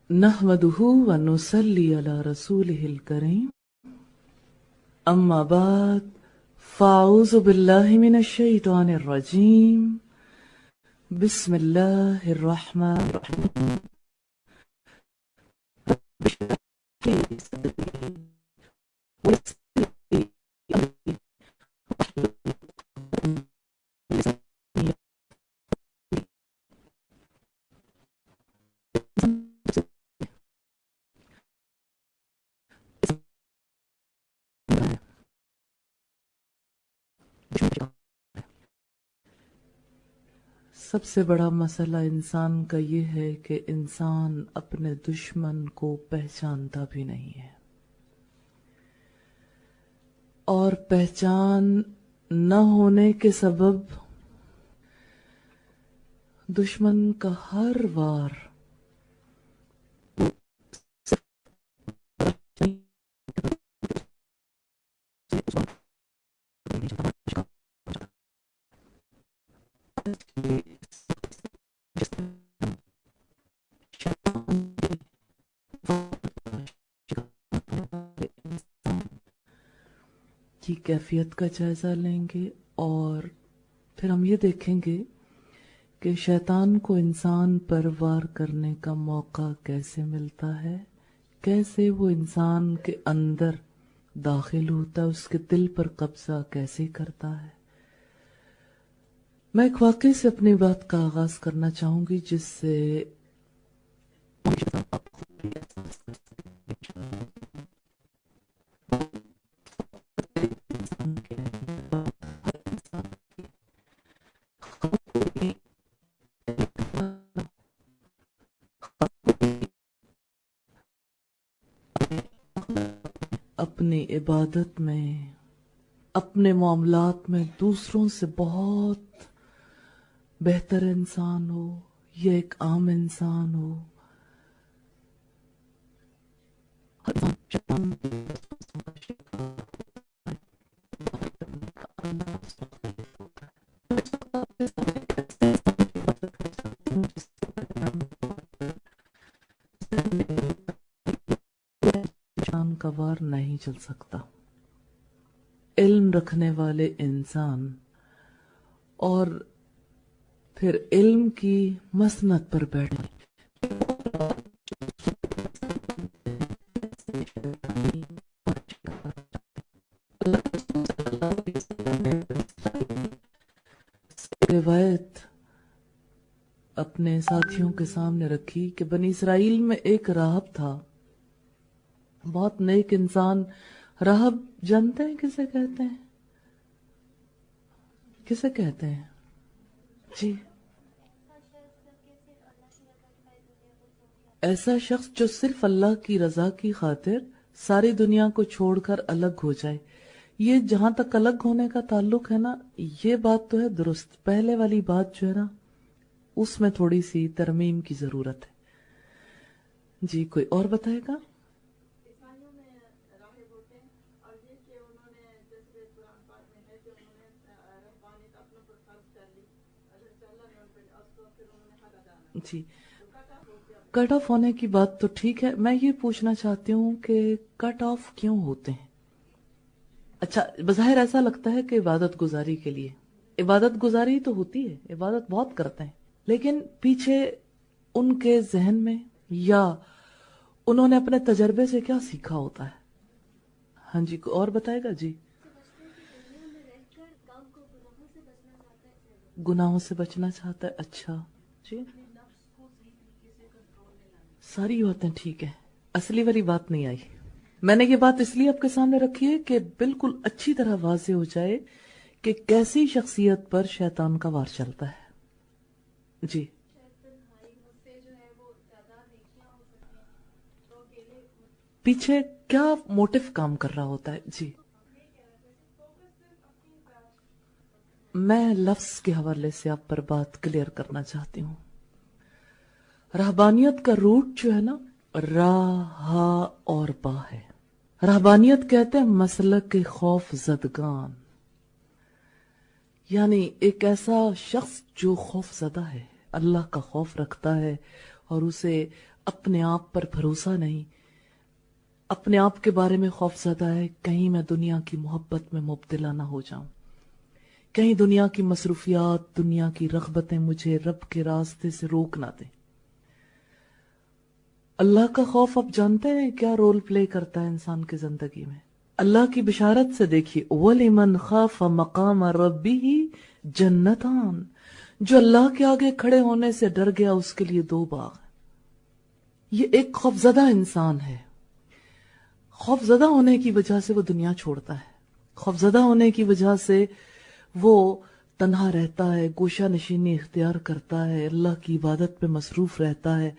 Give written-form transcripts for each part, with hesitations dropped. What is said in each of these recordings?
نحمدہ ونصلی علی رسولہ الکریم اما بعد فاعوذ باللہ من الشیطان الرجیم بسم اللہ الرحمن الرحیم سب سے بڑا مسئلہ انسان کا یہ ہے کہ انسان اپنے دشمن کو پہچانتا بھی نہیں ہے، اور پہچان نہ ہونے کے سبب دشمن کا ہر وار کی کیفیت کا جائزہ لیں گے، اور پھر ہم یہ دیکھیں گے کہ شیطان کو انسان پر وار کرنے کا موقع کیسے ملتا ہے، کیسے وہ انسان کے اندر داخل ہوتا ہے، اس کے دل پر قبضہ کیسے کرتا ہے۔ میں ایک واقعے سے اپنی بات کا آغاز کرنا چاہوں گی جس سے اپنی عبادت میں، اپنے معاملات میں دوسروں سے بہت بہتر انسان ہو یا ایک عام انسان ہو، شان کا وار نہیں چل سکتا۔ علم رکھنے والے انسان اور پھر علم کی مسند پر بیٹھے روایت اپنے ساتھیوں کے سامنے رکھی کہ بنی اسرائیل میں ایک راہب تھا، بہت نیک انسان. راہب جانتے ہیں کسے کہتے ہیں؟ کسے کہتے ہیں جی؟ ایسا شخص جو صرف اللہ کی رضا کی خاطر ساری دنیا کو چھوڑ کر الگ ہو جائے. یہ جہاں تک الگ ہونے کا تعلق ہے نا، یہ بات تو ہے درست. پہلے والی بات جو ہے نا، اس میں تھوڑی سی ترمیم کی ضرورت ہے. جی کوئی اور بتائے گا؟ جی کٹ آف ہونے کی بات تو ٹھیک ہے. میں یہ پوچھنا چاہتی ہوں کہ کٹ آف کیوں ہوتے ہیں؟ اچھا، بظاہر ایسا لگتا ہے کہ عبادت گزاری کے لیے. عبادت گزاری تو ہوتی ہے، عبادت بہت کرتے ہیں، لیکن پیچھے ان کے ذہن میں یا انہوں نے اپنے تجربے سے کیا سیکھا ہوتا ہے؟ ہاں جی کوئی اور بتائے گا؟ جی گناہوں سے بچنا چاہتا ہے. اچھا جی ساری باتیں ٹھیک ہے، اصلی والی بات نہیں آئی. میں نے یہ بات اس لیے آپ کے سامنے رکھی ہے کہ بالکل اچھی طرح واضح ہو جائے کہ کیسی شخصیت پر شیطان کا وار چلتا ہے. جی پیچھے کیا موٹیو کام کر رہا ہوتا ہے؟ جی میں لفظ کے حوالے سے آپ پر بات کلیئر کرنا چاہتی ہوں. رہبانیت کا روٹ جو ہے نا، را ہا اور با ہے. رہبانیت کہتے ہیں مسلک کے خوف زدگان، یعنی ایک ایسا شخص جو خوف زدہ ہے، اللہ کا خوف رکھتا ہے اور اسے اپنے آپ پر بھروسہ نہیں، اپنے آپ کے بارے میں خوف زدہ ہے کہیں میں دنیا کی محبت میں مبتلا نہ ہو جاؤں، کہیں دنیا کی مصروفیات، دنیا کی رغبتیں مجھے رب کے راستے سے روک نہ دیں. اللہ کا خوف آپ جانتے ہیں کیا رول پلے کرتا ہے انسان کی زندگی میں؟ اللہ کی بشارت سے دیکھیے، وَلِمَنْ خَافَ مَقَامَ رَبِّهِ جَنَّتَانِ، جو اللہ کے آگے کھڑے ہونے سے ڈر گیا اس کے لیے 2 باغ ہیں. یہ ایک خوفزدہ انسان ہے. خوفزدہ ہونے کی وجہ سے وہ دنیا چھوڑتا ہے، خوفزدہ ہونے کی وجہ سے وہ تنہا رہتا ہے، گوشہ نشینی اختیار کرتا ہے، اللہ کی عبادت پہ مصروف رہتا ہے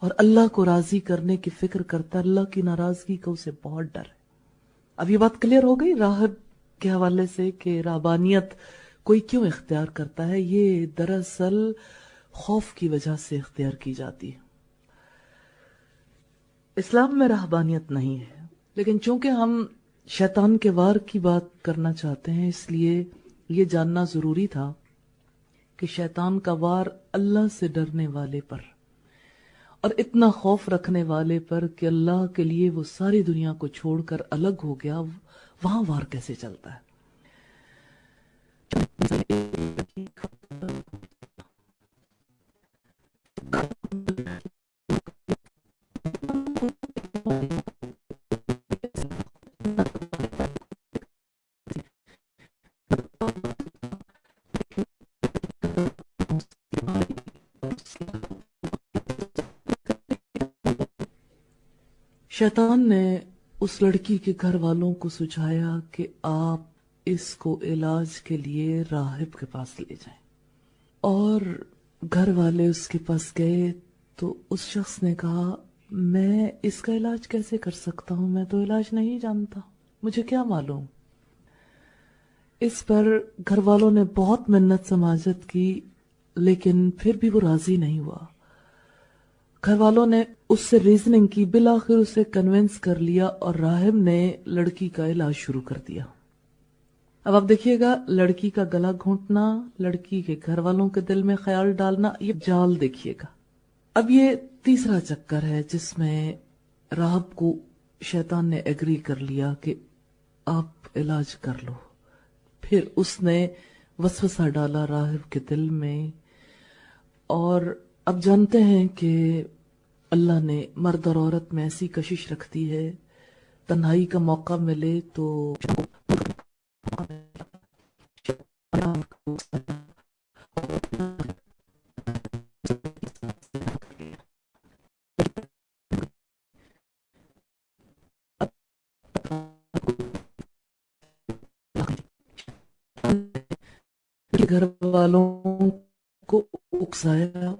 اور اللہ کو راضی کرنے کی فکر کرتا ہے. اللہ کی ناراضگی کا اسے بہت ڈر ہے. اب یہ بات کلیئر ہو گئی راہب کے حوالے سے کہ رہبانیت کوئی کیوں اختیار کرتا ہے؟ یہ دراصل خوف کی وجہ سے اختیار کی جاتی ہے. اسلام میں رہبانیت نہیں ہے، لیکن چونکہ ہم شیطان کے وار کی بات کرنا چاہتے ہیں اس لیے یہ جاننا ضروری تھا کہ شیطان کا وار اللہ سے ڈرنے والے پر اور اتنا خوف رکھنے والے پر کہ اللہ کے لیے وہ ساری دنیا کو چھوڑ کر الگ ہو گیا، وہاں وار کیسے چلتا ہے. شیطان نے اس لڑکی کے گھر والوں کو سجھایا کہ آپ اس کو علاج کے لیے راہب کے پاس لے جائیں، اور گھر والے اس کے پاس گئے تو اس شخص نے کہا میں اس کا علاج کیسے کر سکتا ہوں، میں تو علاج نہیں جانتا، مجھے کیا معلوم. اس پر گھر والوں نے بہت منت سماجت کی لیکن پھر بھی وہ راضی نہیں ہوا. گھر والوں نے اس سے ریزننگ کی، بالآخر اسے کنونس کر لیا اور راہب نے لڑکی کا علاج شروع کر دیا. اب آپ دیکھیے گا، لڑکی کا گلا گھونٹنا، لڑکی کے گھر والوں کے دل میں خیال ڈالنا، یہ جال دیکھیے گا. اب یہ تیسرا چکر ہے جس میں راہب کو شیطان نے ایگری کر لیا کہ آپ علاج کر لو. پھر اس نے وسوسہ ڈالا راہب کے دل میں، اور اب جانتے ہیں کہ اللہ نے مرد اور عورت میں ایسی کشش رکھتی ہے، تنہائی کا موقع ملے تو گھر والوں کو اکسایا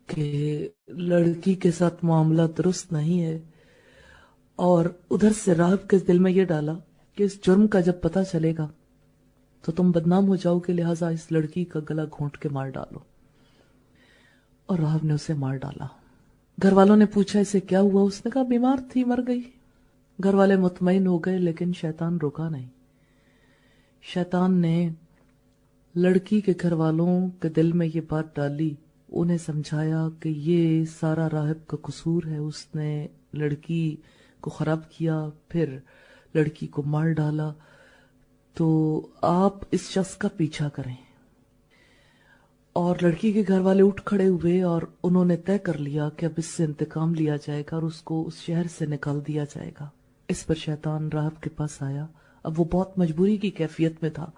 کہ لڑکی کے ساتھ معاملہ درست نہیں ہے، اور ادھر سے راہب کے دل میں یہ ڈالا کہ اس جرم کا جب پتہ چلے گا تو تم بدنام ہو جاؤ گے، لہٰذا اس لڑکی کا گلا گھونٹ کے مار ڈالو، اور راہب نے اسے مار ڈالا۔ گھر والوں نے پوچھا اسے کیا ہوا، اس نے کہا بیمار تھی، مر گئی۔ گھر والے مطمئن ہو گئے، لیکن شیطان رکا نہیں۔ شیطان نے لڑکی کے گھر والوں کے دل میں یہ بات ڈالی، انہیں سمجھایا کہ یہ سارا راہب کا قصور ہے، اس نے لڑکی کو خراب کیا، پھر لڑکی کو مار ڈالا، تو آپ اس شخص کا پیچھا کریں۔ اور لڑکی کے گھر والے اٹھ کھڑے ہوئے اور انہوں نے طے کر لیا کہ اب اس سے انتقام لیا جائے گا اور اس کو اس شہر سے نکال دیا جائے گا۔ اس پر شیطان راہب کے پاس آیا، اب وہ بہت مجبوری کی کیفیت میں تھا،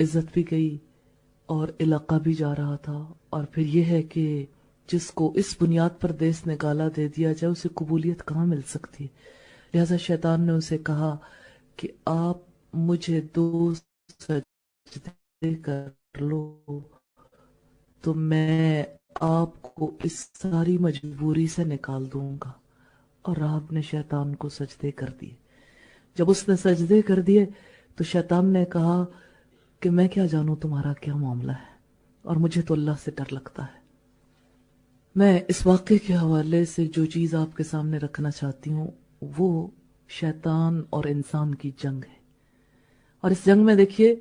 عزت بھی گئی اور علاقہ بھی جا رہا تھا، اور پھر یہ ہے کہ جس کو اس بنیاد پر دیس نکالا دے دیا جائے اسے قبولیت کہاں مل سکتی ہے۔ لہذا شیطان نے اسے کہا کہ آپ مجھے 2 سجدے کر لو تو میں آپ کو اس ساری مجبوری سے نکال دوں گا، اور راہب نے شیطان کو سجدے کر دیے۔ جب اس نے سجدے کر دیے تو شیطان نے کہا کہ میں کیا جانوں تمہارا کیا معاملہ ہے، اور مجھے تو اللہ سے ڈر لگتا ہے۔ میں اس واقعے کے حوالے سے جو چیز آپ کے سامنے رکھنا چاہتی ہوں وہ شیطان اور انسان کی جنگ ہے، اور اس جنگ میں دیکھیے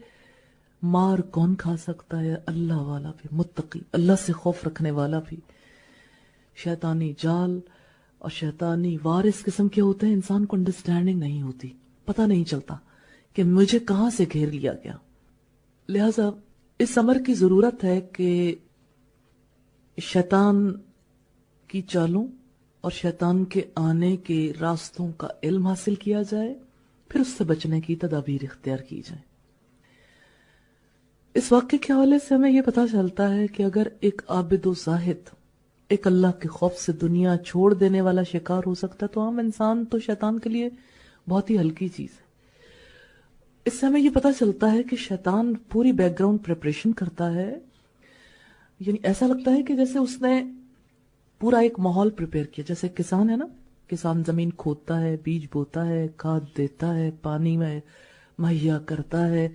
مار کون کھا سکتا ہے؟ اللہ والا بھی، متقی، اللہ سے خوف رکھنے والا بھی۔ شیطانی جال اور شیطانی وار اس قسم کے ہوتے ہیں، انسان کو انڈرسٹینڈنگ نہیں ہوتی، پتہ نہیں چلتا کہ مجھے کہاں سے گھیر لیا گیا۔ لہذا اس امر کی ضرورت ہے کہ شیطان کی چالوں اور شیطان کے آنے کے راستوں کا علم حاصل کیا جائے، پھر اس سے بچنے کی تدابیر اختیار کی جائے۔ اس واقعے کے حوالے سے ہمیں یہ پتہ چلتا ہے کہ اگر ایک عابد و زاہد ایک اللہ کے خوف سے دنیا چھوڑ دینے والا شکار ہو سکتا ہے تو عام انسان تو شیطان کے لیے بہت ہی ہلکی چیز ہے۔ اس سے ہمیں یہ پتہ چلتا ہے کہ شیطان پوری بیک گراؤنڈ پریپریشن کرتا ہے، یعنی ایسا لگتا ہے کہ جیسے اس نے پورا ایک ماحول پریپیئر کیا، جیسے کسان ہے نا، کسان زمین کھودتا ہے، بیج بوتا ہے، کھاد دیتا ہے، پانی میں مہیا کرتا ہے،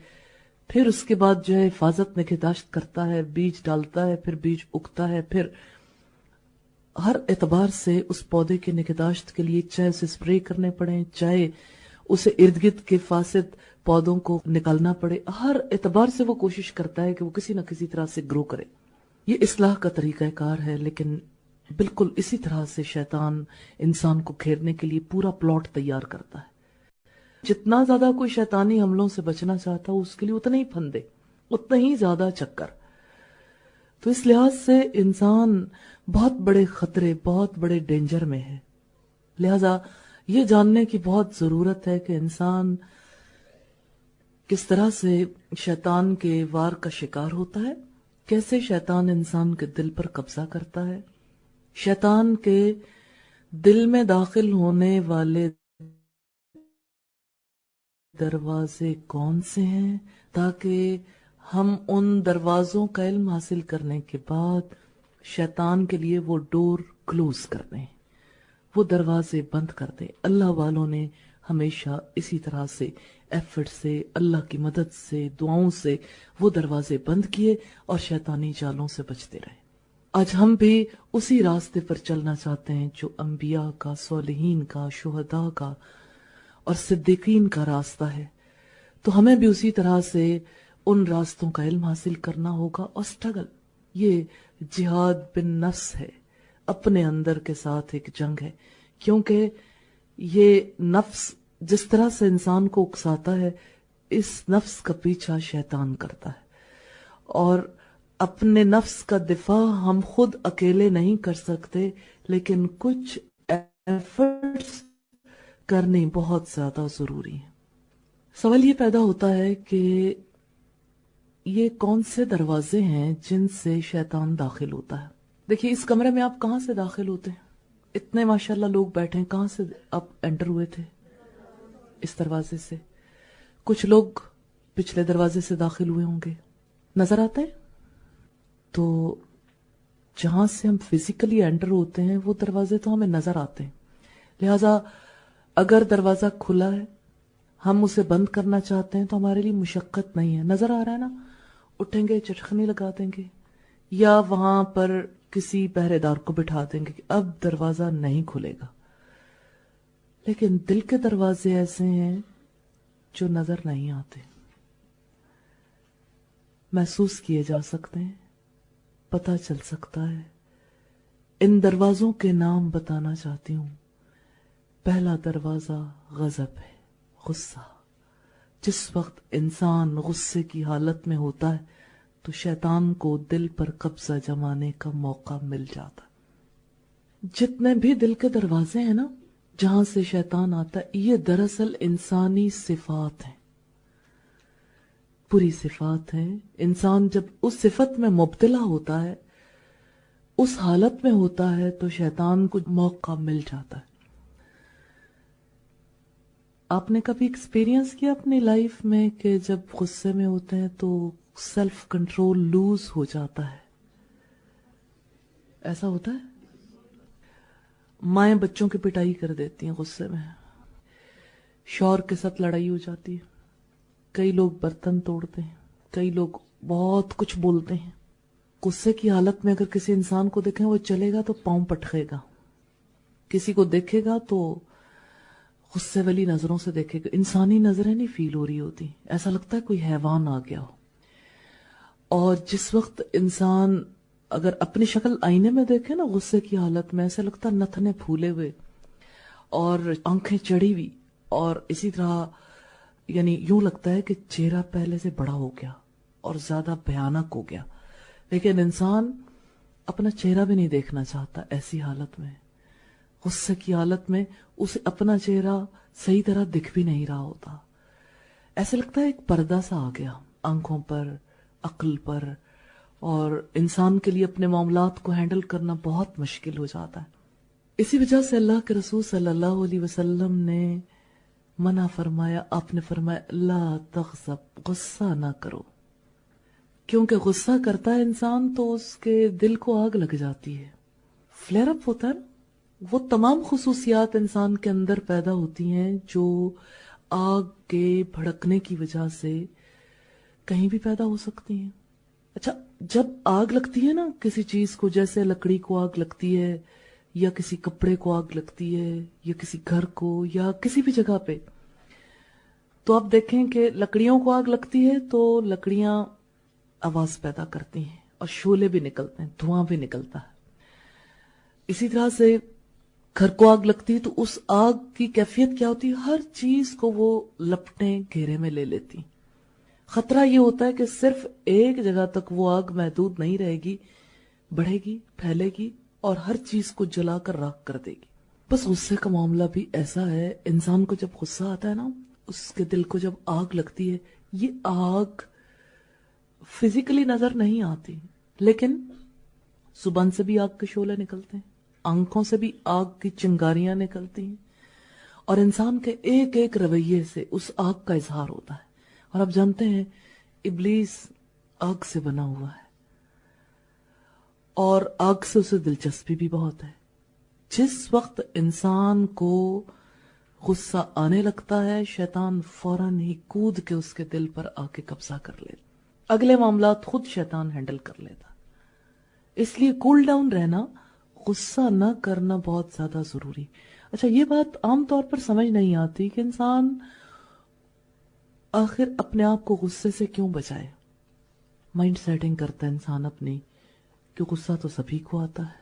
پھر اس کے بعد جو ہے حفاظت نگہداشت کرتا ہے، بیج ڈالتا ہے، پھر بیج اگتا ہے، پھر ہر اعتبار سے اس پودے کے نگہداشت کے لیے چاہے اسے اسپرے کرنے پڑے، چاہے اسے ارد گرد کے فاسد پودوں کو نکالنا پڑے، ہر اعتبار سے وہ کوشش کرتا ہے کہ وہ کسی نہ کسی طرح سے گرو کرے۔ یہ اصلاح کا طریقہ کار ہے، لیکن بالکل اسی طرح سے شیطان انسان کو گھیرنے کے لیے پورا پلاٹ تیار کرتا ہے۔ جتنا زیادہ کوئی شیطانی حملوں سے بچنا چاہتا ہو اس کے لیے اتنے ہی پھندے، اتنا ہی زیادہ چکر۔ تو اس لحاظ سے انسان بہت بڑے خطرے، بہت بڑے ڈینجر میں ہے۔ لہذا یہ جاننے کی بہت ضرورت ہے کہ انسان کس طرح سے شیطان کے وار کا شکار ہوتا ہے، کیسے شیطان انسان کے دل پر قبضہ کرتا ہے، شیطان کے دل میں داخل ہونے والے دروازے کون سے ہیں، تاکہ ہم ان دروازوں کا علم حاصل کرنے کے بعد شیطان کے لیے وہ ڈور کلوز کر دیں، وہ دروازے بند کر دیں۔ اللہ والوں نے ہمیشہ اسی طرح سے ایفرٹ سے، اللہ کی مدد سے، دعاؤں سے وہ دروازے بند کیے اور شیطانی جالوں سے بچتے رہے۔ آج ہم بھی اسی راستے پر چلنا چاہتے ہیں جو انبیاء کا، صالحین کا، شہداء کا اور صدیقین کا راستہ ہے، تو ہمیں بھی اسی طرح سے ان راستوں کا علم حاصل کرنا ہوگا اور سٹرگل، یہ جہاد بن نفس ہے، اپنے اندر کے ساتھ ایک جنگ ہے، کیونکہ یہ نفس جس طرح سے انسان کو اکساتا ہے اس نفس کا پیچھا شیطان کرتا ہے، اور اپنے نفس کا دفاع ہم خود اکیلے نہیں کر سکتے، لیکن کچھ ایفرٹس کرنے بہت زیادہ ضروری ہیں۔ سوال یہ پیدا ہوتا ہے کہ یہ کون سے دروازے ہیں جن سے شیطان داخل ہوتا ہے؟ دیکھیے، اس کمرے میں آپ کہاں سے داخل ہوتے ہیں؟ اتنے ماشاءاللہ لوگ بیٹھے ہیں، کہاں سے آپ انٹر ہوئے تھے؟ اس دروازے سے۔ کچھ لوگ پچھلے دروازے سے داخل ہوئے ہوں گے، نظر آتے ہیں؟ تو جہاں سے ہم فزیکلی انٹر ہوتے ہیں وہ دروازے تو ہمیں نظر آتے ہیں، لہذا اگر دروازہ کھلا ہے، ہم اسے بند کرنا چاہتے ہیں تو ہمارے لیے مشقت نہیں ہے۔ نظر آ رہا ہے نا، اٹھیں گے، چٹخنی لگا دیں گے، یا وہاں پر کسی پہرے دار کو بٹھا دیں گے کہ اب دروازہ نہیں کھلے گا۔ لیکن دل کے دروازے ایسے ہیں جو نظر نہیں آتے، محسوس کیے جا سکتے ہیں، پتہ چل سکتا ہے۔ ان دروازوں کے نام بتانا چاہتی ہوں۔ پہلا دروازہ غضب ہے، غصہ۔ جس وقت انسان غصے کی حالت میں ہوتا ہے تو شیطان کو دل پر قبضہ جمانے کا موقع مل جاتا ہے۔ جتنے بھی دل کے دروازے ہیں نا جہاں سے شیطان آتا ہے، یہ دراصل انسانی صفات ہیں، پوری صفات ہیں۔ انسان جب اس صفت میں مبتلا ہوتا ہے، اس حالت میں ہوتا ہے، تو شیطان کو موقع مل جاتا ہے۔ آپ نے کبھی ایکسپیرینس کیا اپنی لائف میں کہ جب غصے میں ہوتے ہیں تو سیلف کنٹرول لوز ہو جاتا ہے؟ ایسا ہوتا ہے؟ مائیں بچوں کی پٹائی کر دیتی ہیں غصے میں، شوہر کے ساتھ لڑائی ہو جاتی ہے، کئی لوگ برتن توڑتے ہیں، کئی لوگ بہت کچھ بولتے ہیں۔ غصے کی حالت میں اگر کسی انسان کو دیکھیں، وہ چلے گا تو پاؤں پٹکے گا، کسی کو دیکھے گا تو غصے والی نظروں سے دیکھے گا۔ انسانی نظریں نہیں فیل ہو رہی ہوتی، ایسا لگتا ہے کوئی حیوان آ گیا ہو۔ اور جس وقت انسان اگر اپنی شکل آئینے میں دیکھے نا غصے کی حالت میں، ایسا لگتا ہے نتنے پھولے ہوئے اور آنکھیں چڑھی ہوئی، اور اسی طرح یعنی یوں لگتا ہے کہ چہرہ پہلے سے بڑا ہو گیا اور زیادہ بھیانک ہو گیا، لیکن انسان اپنا چہرہ بھی نہیں دیکھنا چاہتا۔ ایسی حالت میں، غصے کی حالت میں، اسے اپنا چہرہ صحیح طرح دکھ بھی نہیں رہا ہوتا، ایسے لگتا ہے ایک پردہ سا آ گیا آنکھوں پر، عقل پر، اور انسان کے لیے اپنے معاملات کو ہینڈل کرنا بہت مشکل ہو جاتا ہے۔ اسی وجہ سے اللہ کے رسول صلی اللہ علیہ وسلم نے منع فرمایا، آپ نے فرمایا لا تغضب، غصہ نہ کرو، کیونکہ غصہ کرتا ہے انسان تو اس کے دل کو آگ لگ جاتی ہے، فلیئر اپ ہوتا ہے نا، وہ تمام خصوصیات انسان کے اندر پیدا ہوتی ہیں جو آگ کے بھڑکنے کی وجہ سے کہیں بھی پیدا ہو سکتی ہیں۔ اچھا، جب آگ لگتی ہے نا کسی چیز کو، جیسے لکڑی کو آگ لگتی ہے، یا کسی کپڑے کو آگ لگتی ہے، یا کسی گھر کو، یا کسی بھی جگہ پہ، تو آپ دیکھیں کہ لکڑیوں کو آگ لگتی ہے تو لکڑیاں آواز پیدا کرتی ہیں اور شعلے بھی نکلتے ہیں، دھواں بھی نکلتا ہے۔ اسی طرح سے گھر کو آگ لگتی ہے تو اس آگ کی کیفیت کیا ہوتی ہے؟ ہر چیز کو وہ لپٹیں گھیرے میں لے لیتی۔ خطرہ یہ ہوتا ہے کہ صرف ایک جگہ تک وہ آگ محدود نہیں رہے گی، بڑھے گی، پھیلے گی اور ہر چیز کو جلا کر راکھ کر دے گی۔ بس غصے کا معاملہ بھی ایسا ہے، انسان کو جب غصہ آتا ہے نا، اس کے دل کو جب آگ لگتی ہے، یہ آگ فزیکلی نظر نہیں آتی، لیکن زبان سے بھی آگ کے شعلے نکلتے ہیں، آنکھوں سے بھی آگ کی چنگاریاں نکلتی ہیں، اور انسان کے ایک ایک رویے سے اس آگ کا اظہار ہوتا ہے۔ اور آپ جانتے ہیں ابلیس آگ سے بنا ہوا ہے، اور آگ سے اسے دلچسپی بھی بہت ہے۔ جس وقت انسان کو غصہ آنے لگتا ہے، شیطان فوراً ہی کود کے اس کے دل پر آ کے قبضہ کر لیتا، اگلے معاملات خود شیطان ہینڈل کر لیتا۔ اس لیے کول ڈاؤن رہنا، غصہ نہ کرنا بہت زیادہ ضروری۔ اچھا، یہ بات عام طور پر سمجھ نہیں آتی کہ انسان آخر اپنے آپ کو غصے سے کیوں بچائے۔ مائنڈ سیٹنگ کرتا ہے انسان اپنی کہ غصہ تو سبھی کو آتا ہے،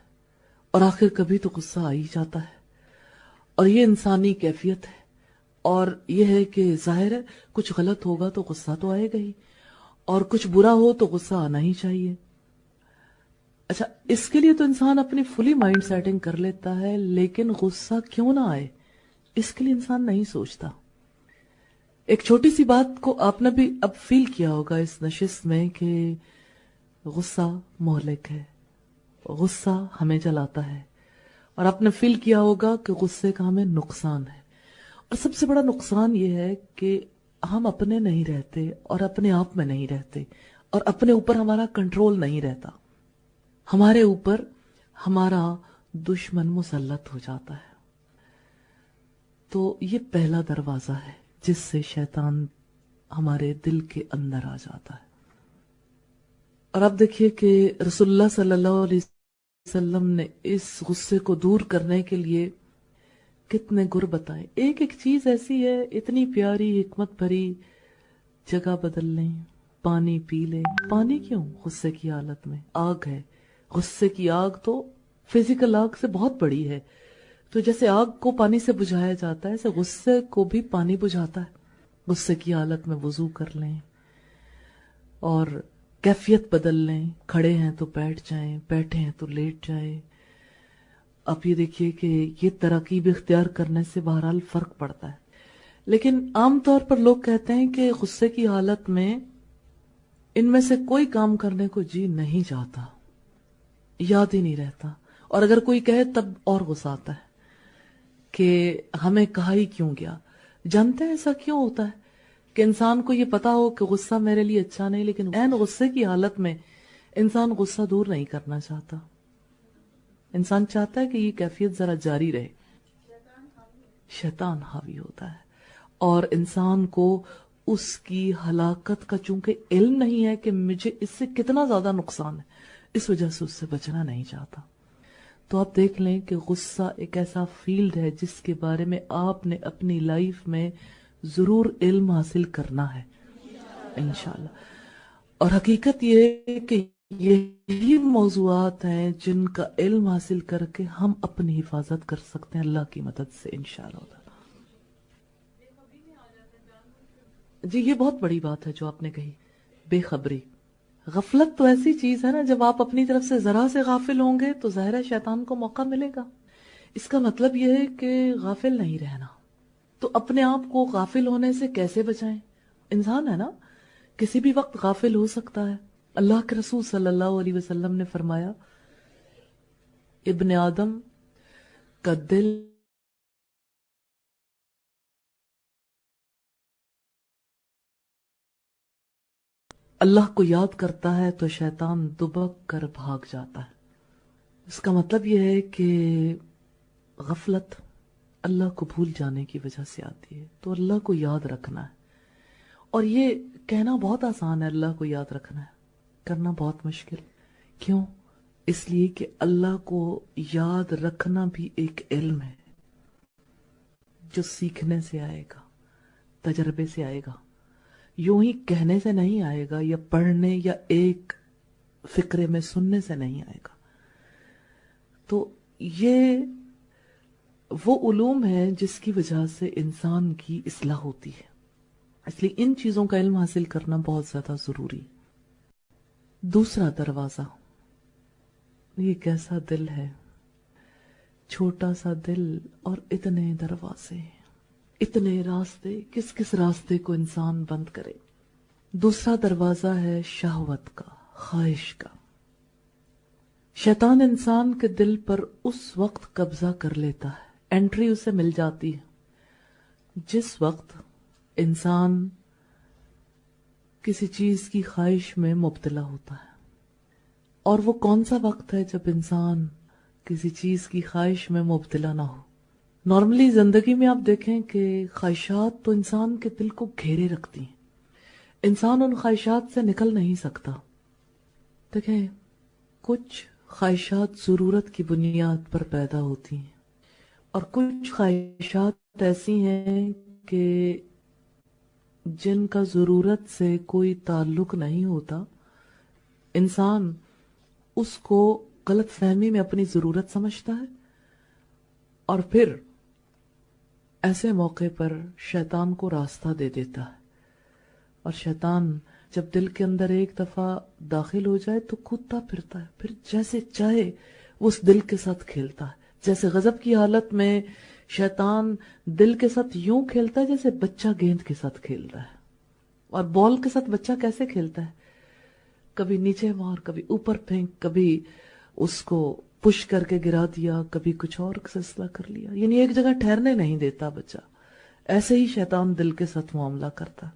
اور آخر کبھی تو غصہ آ ہی جاتا ہے، اور یہ انسانی کیفیت ہے۔ اور یہ ہے کہ ظاہر ہے کچھ غلط ہوگا تو غصہ تو آئے گا ہی، اور کچھ برا ہو تو غصہ آنا ہی چاہیے. اچھا، اس کے لیے تو انسان اپنی فلی مائنڈ سیٹنگ کر لیتا ہے، لیکن غصہ کیوں نہ آئے اس کے لیے انسان نہیں سوچتا. ایک چھوٹی سی بات کو آپ نے بھی اب فیل کیا ہوگا اس نشست میں کہ غصہ مہلک ہے، غصہ ہمیں جلاتا ہے، اور آپ نے فیل کیا ہوگا کہ غصے کا ہمیں نقصان ہے. اور سب سے بڑا نقصان یہ ہے کہ ہم اپنے نہیں رہتے اور اپنے آپ میں نہیں رہتے، اور اپنے اوپر ہمارا کنٹرول نہیں رہتا. ہمارے اوپر ہمارا دشمن مسلط ہو جاتا ہے. تو یہ پہلا دروازہ ہے جس سے شیطان ہمارے دل کے اندر آ جاتا ہے. اور آپ دیکھیے کہ رسول اللہ صلی اللہ علیہ وسلم نے اس غصے کو دور کرنے کے لیے کتنے گر بتائے. ایک ایک چیز ایسی ہے اتنی پیاری حکمت بھری. جگہ بدل لیں، پانی پی لیں. پانی کیوں؟ غصے کی حالت میں آگ ہے. غصے کی آگ تو فزیکل آگ سے بہت بڑی ہے. تو جیسے آگ کو پانی سے بجھایا جاتا ہے، ایسے غصے کو بھی پانی بجھاتا ہے. غصے کی حالت میں وضو کر لیں اور کیفیت بدل لیں. کھڑے ہیں تو بیٹھ جائیں، بیٹھے ہیں تو لیٹ جائیں. آپ یہ دیکھیے کہ یہ ترکیب اختیار کرنے سے بہرحال فرق پڑتا ہے. لیکن عام طور پر لوگ کہتے ہیں کہ غصے کی حالت میں ان میں سے کوئی کام کرنے کو جی نہیں چاہتا، یاد ہی نہیں رہتا. اور اگر کوئی کہے تب اور غصہ آتا ہے کہ ہمیں کہا ہی کیوں گیا. جانتے ہیں ایسا کیوں ہوتا ہے کہ انسان کو یہ پتا ہو کہ غصہ میرے لیے اچھا نہیں، لیکن عین غصے کی حالت میں انسان غصہ دور نہیں کرنا چاہتا. انسان چاہتا ہے کہ یہ کیفیت ذرا جاری رہے. شیطان حاوی ہوتا ہے، اور انسان کو اس کی ہلاکت کا چونکہ علم نہیں ہے کہ مجھے اس سے کتنا زیادہ نقصان ہے، اس وجہ سے اس سے بچنا نہیں چاہتا. تو آپ دیکھ لیں کہ غصہ ایک ایسا فیلڈ ہے جس کے بارے میں آپ نے اپنی لائف میں ضرور علم حاصل کرنا ہے انشاءاللہ. اور حقیقت یہ ہے کہ یہی موضوعات ہیں جن کا علم حاصل کر کے ہم اپنی حفاظت کر سکتے ہیں اللہ کی مدد سے انشاءاللہ. جی یہ بہت بڑی بات ہے جو آپ نے کہی، بے خبری. غفلت تو ایسی چیز ہے نا، جب آپ اپنی طرف سے ذرا سے غافل ہوں گے تو ظاہر ہے شیطان کو موقع ملے گا. اس کا مطلب یہ ہے کہ غافل نہیں رہنا. تو اپنے آپ کو غافل ہونے سے کیسے بچائیں؟ انسان ہے نا، کسی بھی وقت غافل ہو سکتا ہے. اللہ کے رسول صلی اللہ علیہ وسلم نے فرمایا ابن آدم کا دل اللہ کو یاد کرتا ہے تو شیطان دبک کر بھاگ جاتا ہے. اس کا مطلب یہ ہے کہ غفلت اللہ کو بھول جانے کی وجہ سے آتی ہے. تو اللہ کو یاد رکھنا ہے. اور یہ کہنا بہت آسان ہے، اللہ کو یاد رکھنا ہے، کرنا بہت مشکل. کیوں؟ اس لیے کہ اللہ کو یاد رکھنا بھی ایک علم ہے جو سیکھنے سے آئے گا، تجربے سے آئے گا. یوں ہی کہنے سے نہیں آئے گا، یا پڑھنے یا ایک فکرے میں سننے سے نہیں آئے گا. تو یہ وہ علوم ہے جس کی وجہ سے انسان کی اصلاح ہوتی ہے. اس لیے ان چیزوں کا علم حاصل کرنا بہت زیادہ ضروری. دوسرا دروازہ، یہ کیسا دل ہے، چھوٹا سا دل اور اتنے دروازے، اتنے راستے، کس کس راستے کو انسان بند کرے. دوسرا دروازہ ہے شہوت کا، خواہش کا. شیطان انسان کے دل پر اس وقت قبضہ کر لیتا ہے، انٹری اسے مل جاتی ہے جس وقت انسان کسی چیز کی خواہش میں مبتلا ہوتا ہے. اور وہ کون سا وقت ہے جب انسان کسی چیز کی خواہش میں مبتلا نہ ہو؟ نارملی زندگی میں آپ دیکھیں کہ خواہشات تو انسان کے دل کو گھیرے رکھتی ہیں. انسان ان خواہشات سے نکل نہیں سکتا. دیکھیں، کچھ خواہشات ضرورت کی بنیاد پر پیدا ہوتی ہیں، اور کچھ خواہشات ایسی ہیں کہ جن کا ضرورت سے کوئی تعلق نہیں ہوتا. انسان اس کو غلط فہمی میں اپنی ضرورت سمجھتا ہے، اور پھر ایسے موقع پر شیطان کو راستہ دے دیتا ہے، اور شیطان جب دل کے اندر ایک دفعہ داخل ہو جائے تو کودتا پھرتا ہے، پھر جیسے چاہے وہ اس دل کے ساتھ کھیلتا ہے. جیسے غضب کی حالت میں شیطان دل کے ساتھ یوں کھیلتا ہے جیسے بچہ گیند کے ساتھ کھیلتا ہے. اور بال کے ساتھ بچہ کیسے کھیلتا ہے؟ کبھی نیچے مار، کبھی اوپر پھینک، کبھی اس کو پش کر کے گرا دیا، کبھی کچھ اور سلسلہ کر لیا، یعنی ایک جگہ ٹھہرنے نہیں دیتا بچہ. ایسے ہی شیطان دل کے ساتھ معاملہ کرتا.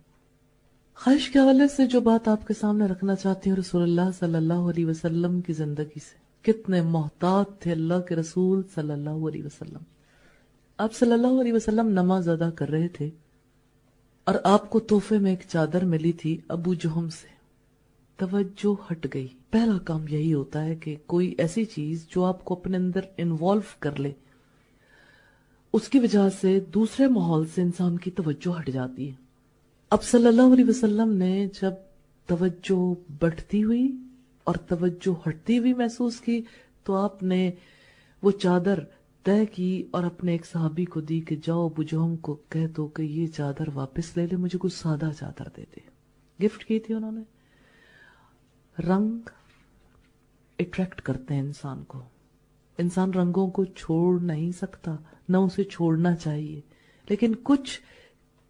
خواہش کے حوالے سے جو بات آپ کے سامنے رکھنا چاہتی ہوں رسول اللہ صلی اللہ علیہ وسلم کی زندگی سے. کتنے محتاط تھے اللہ کے رسول صلی اللہ علیہ وسلم. آپ صلی اللہ علیہ وسلم نماز ادا کر رہے تھے اور آپ کو تحفے میں ایک چادر ملی تھی ابو جہم سے. توجہ ہٹ گئی. پہلا کام یہی ہوتا ہے کہ کوئی ایسی چیز جو آپ کو اپنے اندر انوالو کر لے، اس کی وجہ سے دوسرے ماحول سے انسان کی توجہ ہٹ جاتی ہے. اب صلی اللہ علیہ وسلم نے جب توجہ بڑھتی ہوئی اور توجہ ہٹتی ہوئی محسوس کی تو آپ نے وہ چادر طے کی اور اپنے ایک صحابی کو دی کہ جاؤ ابو جہم کو کہہ دو کہ یہ چادر واپس لے لے، مجھے کوئی سادہ چادر دے دے. گفٹ کی تھی انہوں نے. رنگ اٹریکٹ کرتے ہیں انسان کو. انسان رنگوں کو چھوڑ نہیں سکتا، نہ اسے چھوڑنا چاہیے، لیکن کچھ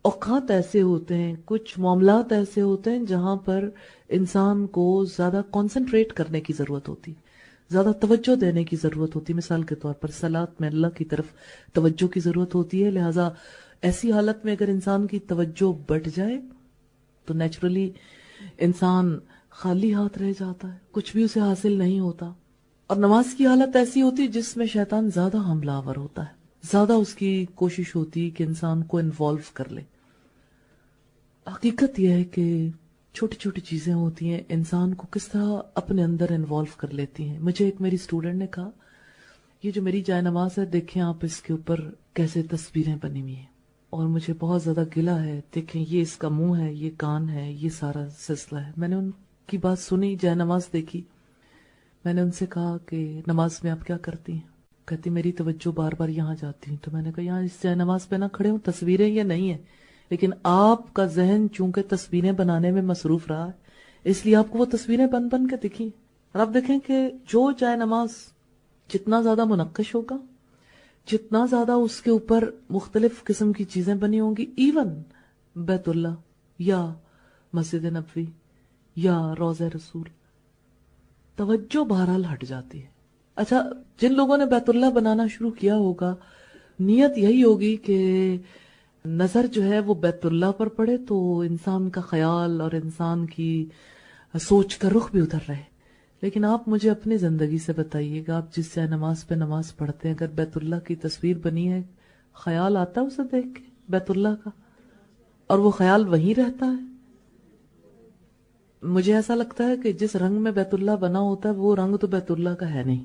اوقات ایسے ہوتے ہیں، کچھ معاملات ایسے ہوتے ہیں جہاں پر انسان کو زیادہ کنسنٹریٹ کرنے کی ضرورت ہوتی، زیادہ توجہ دینے کی ضرورت ہوتی. مثال کے طور پر صلاۃ میں اللہ کی طرف توجہ کی ضرورت ہوتی ہے. لہٰذا ایسی حالت میں اگر انسان کی توجہ بٹ جائے تو نیچرلی انسان خالی ہاتھ رہ جاتا ہے، کچھ بھی اسے حاصل نہیں ہوتا. اور نماز کی حالت ایسی ہوتی جس میں شیطان زیادہ حملہ آور ہوتا ہے، زیادہ اس کی کوشش ہوتی کہ انسان کو انوالو کر لے. حقیقت یہ ہے کہ چھوٹی چھوٹی چیزیں ہوتی ہیں انسان کو کس طرح اپنے اندر انوالو کر لیتی ہیں. مجھے ایک میری اسٹوڈنٹ نے کہا یہ جو میری جائے نماز ہے دیکھیں آپ اس کے اوپر کیسے تصویریں بنی ہوئی ہیں، اور مجھے بہت زیادہ گلہ ہے، دیکھیں یہ اس کا منہ ہے، یہ کان ہے، یہ سارا سلسلہ ہے. میں نے ان کی بات سنی، جائے نماز دیکھی. میں نے ان سے کہا کہ نماز میں آپ کیا کرتی ہیں؟ کہتی میری توجہ بار بار یہاں جاتی ہیں. تو میں نے کہا یہاں اس جائے نماز پہ نہ کھڑے ہوں، تصویریں یہ نہیں ہیں، لیکن آپ کا ذہن چونکہ تصویریں بنانے میں مصروف رہا ہے اس لیے آپ کو وہ تصویریں بن بن کے دکھی. اور آپ دیکھیں کہ جو جائے نماز جتنا زیادہ منقش ہوگا، جتنا زیادہ اس کے اوپر مختلف قسم کی چیزیں بنی ہوں گی، ایون بیت اللہ یا مسجد نبوی یا روضہ رسول، توجہ بہرحال ہٹ جاتی ہے. اچھا، جن لوگوں نے بیت اللہ بنانا شروع کیا ہوگا نیت یہی ہوگی کہ نظر جو ہے وہ بیت اللہ پر پڑے تو انسان کا خیال اور انسان کی سوچ کا رخ بھی ادھر رہے. لیکن آپ مجھے اپنی زندگی سے بتائیے گا، آپ جس جائے نماز پہ نماز پڑھتے ہیں اگر بیت اللہ کی تصویر بنی ہے، خیال آتا ہے اسے دیکھ کے بیت اللہ کا، اور وہ خیال وہیں رہتا ہے؟ مجھے ایسا لگتا ہے کہ جس رنگ میں بیت اللہ بنا ہوتا ہے وہ رنگ تو بیت اللہ کا ہے نہیں.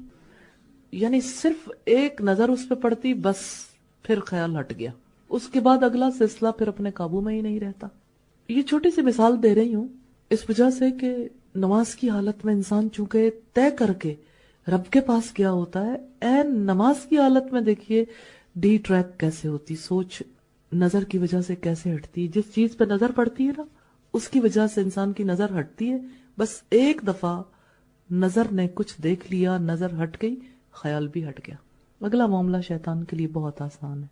یعنی صرف ایک نظر اس پہ پڑتی بس پھر خیال ہٹ گیا، اس کے بعد اگلا سلسلہ پھر اپنے قابو میں ہی نہیں رہتا. یہ چھوٹی سی مثال دے رہی ہوں اس وجہ سے کہ نماز کی حالت میں انسان چونکہ طے کر کے رب کے پاس گیا ہوتا ہے، این نماز کی حالت میں دیکھیے ڈی ٹریک کیسے ہوتی، سوچ نظر کی وجہ سے کیسے ہٹتی. جس چیز پہ نظر پڑتی ہے نا اس کی وجہ سے انسان کی نظر ہٹتی ہے. بس ایک دفعہ نظر نے کچھ دیکھ لیا، نظر ہٹ گئی، خیال بھی ہٹ گیا. اگلا معاملہ شیطان کے لیے بہت آسان ہے.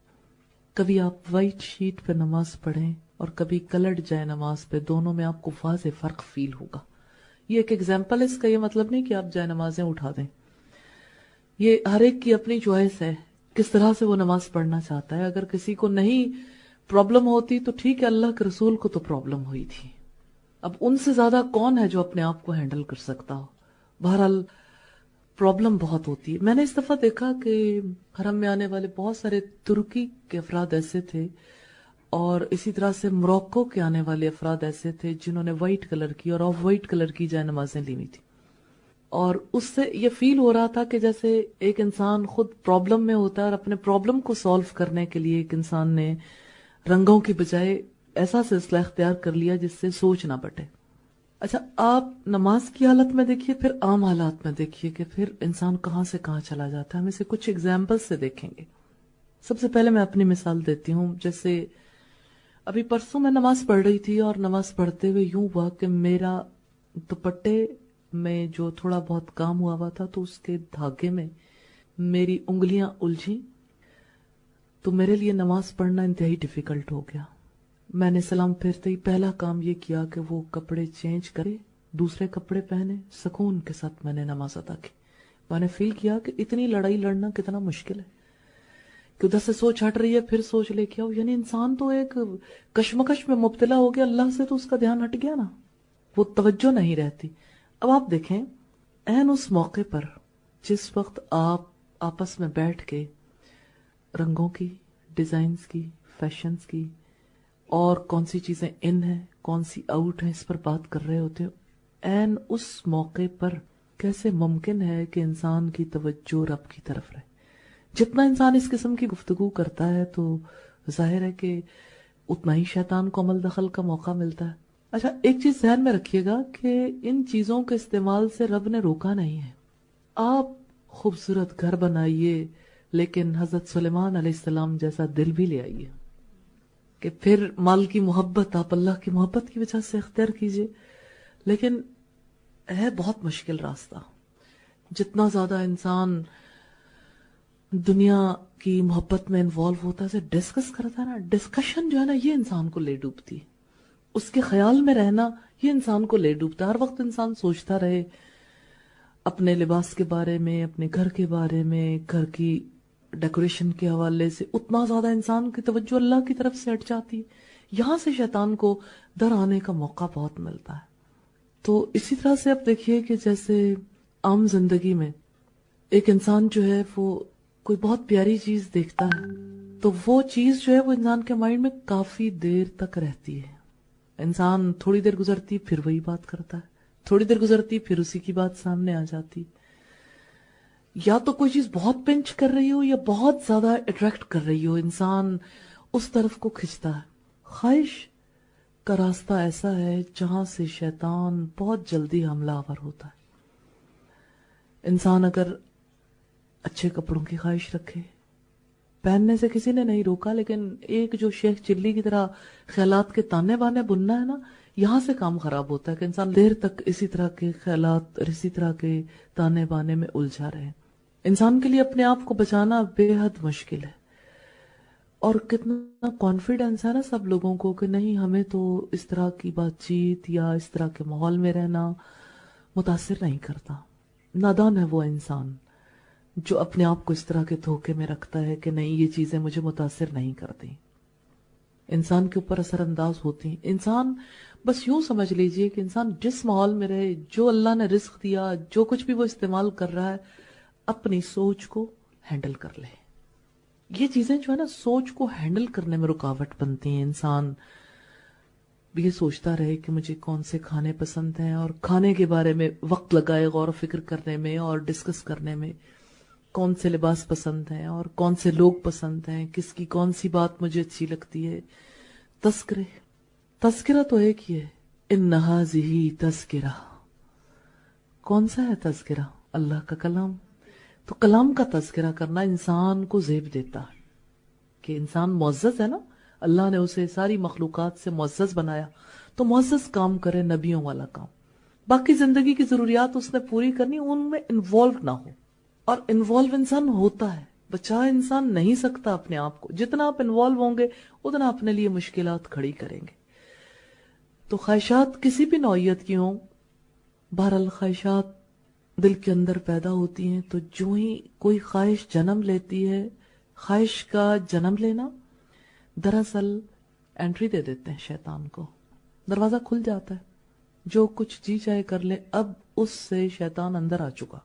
کبھی آپ وائٹ شیٹ پہ نماز پڑھیں اور کبھی کلرڈ جائے نماز پہ، دونوں میں آپ کو واضح فرق فیل ہوگا. یہ ایک ایگزامپل ہے، اس کا یہ مطلب نہیں کہ آپ جائے نمازیں اٹھا دیں. یہ ہر ایک کی اپنی چوائس ہے کس طرح سے وہ نماز پڑھنا چاہتا ہے. اگر کسی کو نہیں پرابلم ہوتی تو ٹھیک ہے، اللہ کے رسول کو تو پرابلم ہوئی تھی، اب ان سے زیادہ کون ہے جو اپنے آپ کو ہینڈل کر سکتا ہو. بہرحال پرابلم بہت ہوتی ہے. میں نے اس دفعہ دیکھا کہ حرم میں آنے والے بہت سارے ترکی کے افراد ایسے تھے اور اسی طرح سے موروکو کے آنے والے افراد ایسے تھے جنہوں نے وائٹ کلر کی اور آف وائٹ کلر کی جائے نمازیں لی ہوئی تھی. اور اس سے یہ فیل ہو رہا تھا کہ جیسے ایک انسان خود پرابلم میں ہوتا ہے اور اپنے پرابلم کو سالو کرنے کے لیے ایک انسان نے رنگوں کی بجائے ایسا سلسلہ اختیار کر لیا جس سے سوچ نہ بٹے. اچھا، آپ نماز کی حالت میں دیکھیے، پھر عام حالات میں دیکھیے کہ پھر انسان کہاں سے کہاں چلا جاتا ہے. ہم اسے کچھ ایگزامپل سے دیکھیں گے. سب سے پہلے میں اپنی مثال دیتی ہوں. جیسے ابھی پرسوں میں نماز پڑھ رہی تھی اور نماز پڑھتے ہوئے یوں ہوا کہ میرا دوپٹے میں جو تھوڑا بہت کام ہوا تھا تو اس کے دھاگے میں میری انگلیاں الجھیں، تو میرے لیے نماز پڑھنا انتہائی ڈیفیکلٹ ہو گیا. میں نے سلام پھیرتے ہی پہلا کام یہ کیا کہ وہ کپڑے چینج کرے، دوسرے کپڑے پہنے، سکون کے ساتھ میں نے نماز ادا کی. میں نے فیل کیا کہ اتنی لڑائی لڑنا کتنا مشکل ہے کہ ادھر سے سوچ ہٹ رہی ہے پھر سوچ لے کے آؤ. یعنی انسان تو ایک کشمکش میں مبتلا ہو گیا، اللہ سے تو اس کا دھیان ہٹ گیا نا، وہ توجہ نہیں رہتی. اب آپ دیکھیں عین اس موقع پر جس وقت آپ آپس میں بیٹھ کے رنگوں کی، ڈیزائنز کی، فیشنز کی اور کون سی چیزیں ان ہیں کون سی آؤٹ ہیں اس پر بات کر رہے ہوتے ہو، عین اس موقع پر کیسے ممکن ہے کہ انسان کی توجہ رب کی طرف رہے. جتنا انسان اس قسم کی گفتگو کرتا ہے تو ظاہر ہے کہ اتنا ہی شیطان کو عمل دخل کا موقع ملتا ہے. اچھا ایک چیز ذہن میں رکھیے گا کہ ان چیزوں کے استعمال سے رب نے روکا نہیں ہے. آپ خوبصورت گھر بنائیے لیکن حضرت سلیمان علیہ السلام جیسا دل بھی لے آئیے کہ پھر مال کی محبت آپ اللہ کی محبت کی وجہ سے اختیار کیجئے. لیکن ہے بہت مشکل راستہ. جتنا زیادہ انسان دنیا کی محبت میں انوالو ہوتا ہے، ڈسکس کرتا ہے نا، ڈسکشن جو ہے نا یہ انسان کو لے ڈوبتی ہے. اس کے خیال میں رہنا یہ انسان کو لے ڈوبتا ہے. ہر وقت انسان سوچتا رہے اپنے لباس کے بارے میں، اپنے گھر کے بارے میں، گھر کی ڈیکوریشن کے حوالے سے، اتنا زیادہ انسان کی توجہ اللہ کی طرف سے ہٹ جاتی ہے. یہاں سے شیطان کو در آنے کا موقع بہت ملتا ہے. تو اسی طرح سے آپ دیکھیے کہ جیسے عام زندگی میں ایک انسان جو ہے وہ کوئی بہت پیاری چیز دیکھتا ہے تو وہ چیز جو ہے وہ انسان کے مائنڈ میں کافی دیر تک رہتی ہے. انسان تھوڑی دیر گزرتی پھر وہی بات کرتا ہے، تھوڑی دیر گزرتی پھر اسی کی بات سامنے آ جاتی. یا تو کوئی چیز بہت پنچ کر رہی ہو یا بہت زیادہ اٹریکٹ کر رہی ہو، انسان اس طرف کو کھنچتا ہے. خواہش کا راستہ ایسا ہے جہاں سے شیطان بہت جلدی حملہ آور ہوتا ہے. انسان اگر اچھے کپڑوں کی خواہش رکھے، پہننے سے کسی نے نہیں روکا، لیکن ایک جو شیخ چلی کی طرح خیالات کے تانے بانے بننا ہے نا، یہاں سے کام خراب ہوتا ہے کہ انسان دیر تک اسی طرح کے خیالات اور اسی طرح کے تانے بانے میں الجھا رہے. انسان کے لیے اپنے آپ کو بچانا بے حد مشکل ہے. اور کتنا کانفیڈنس ہے نا سب لوگوں کو کہ نہیں ہمیں تو اس طرح کی بات چیت یا اس طرح کے ماحول میں رہنا متاثر نہیں کرتا. نادان ہے وہ انسان جو اپنے آپ کو اس طرح کے دھوکے میں رکھتا ہے کہ نہیں یہ چیزیں مجھے متاثر نہیں کرتی، انسان کے اوپر اثر انداز ہوتی ہیں. انسان بس یوں سمجھ لیجئے کہ انسان جس ماحول میں رہے، جو اللہ نے رزق دیا، جو کچھ بھی وہ استعمال کر رہا ہے، اپنی سوچ کو ہینڈل کر لے. یہ چیزیں جو ہے نا سوچ کو ہینڈل کرنے میں رکاوٹ بنتی ہیں. انسان یہ سوچتا رہے کہ مجھے کون سے کھانے پسند ہیں اور کھانے کے بارے میں وقت لگائے غور و فکر کرنے میں اور ڈسکس کرنے میں، کون سے لباس پسند ہیں اور کون سے لوگ پسند ہیں، کس کی کون سی بات مجھے اچھی لگتی ہے. تذکرہ تو ایک ہی ہے، انہا ذی تذکرہ. کون سا ہے تذکرہ؟ اللہ کا کلام. تو کلام کا تذکرہ کرنا انسان کو زیب دیتا ہے کہ انسان معزز ہے نا، اللہ نے اسے ساری مخلوقات سے معزز بنایا تو معزز کام کرے، نبیوں والا کام. باقی زندگی کی ضروریات اس نے پوری کرنی، ان میں انوالو نہ ہو. اور انوالو انسان ہوتا ہے، بچا انسان نہیں سکتا اپنے آپ کو. جتنا آپ انوالو ہوں گے اتنا اپنے لیے مشکلات کھڑی کریں گے. تو خواہشات کسی بھی نوعیت کی ہوں، بہرحال خواہشات دل کے اندر پیدا ہوتی ہیں. تو جو ہی کوئی خواہش جنم لیتی ہے، خواہش کا جنم لینا دراصل انٹری دے دیتے ہیں شیطان کو. دروازہ کھل جاتا ہے، جو کچھ جی چاہے کر لے. اب اس سے شیطان اندر آ چکا،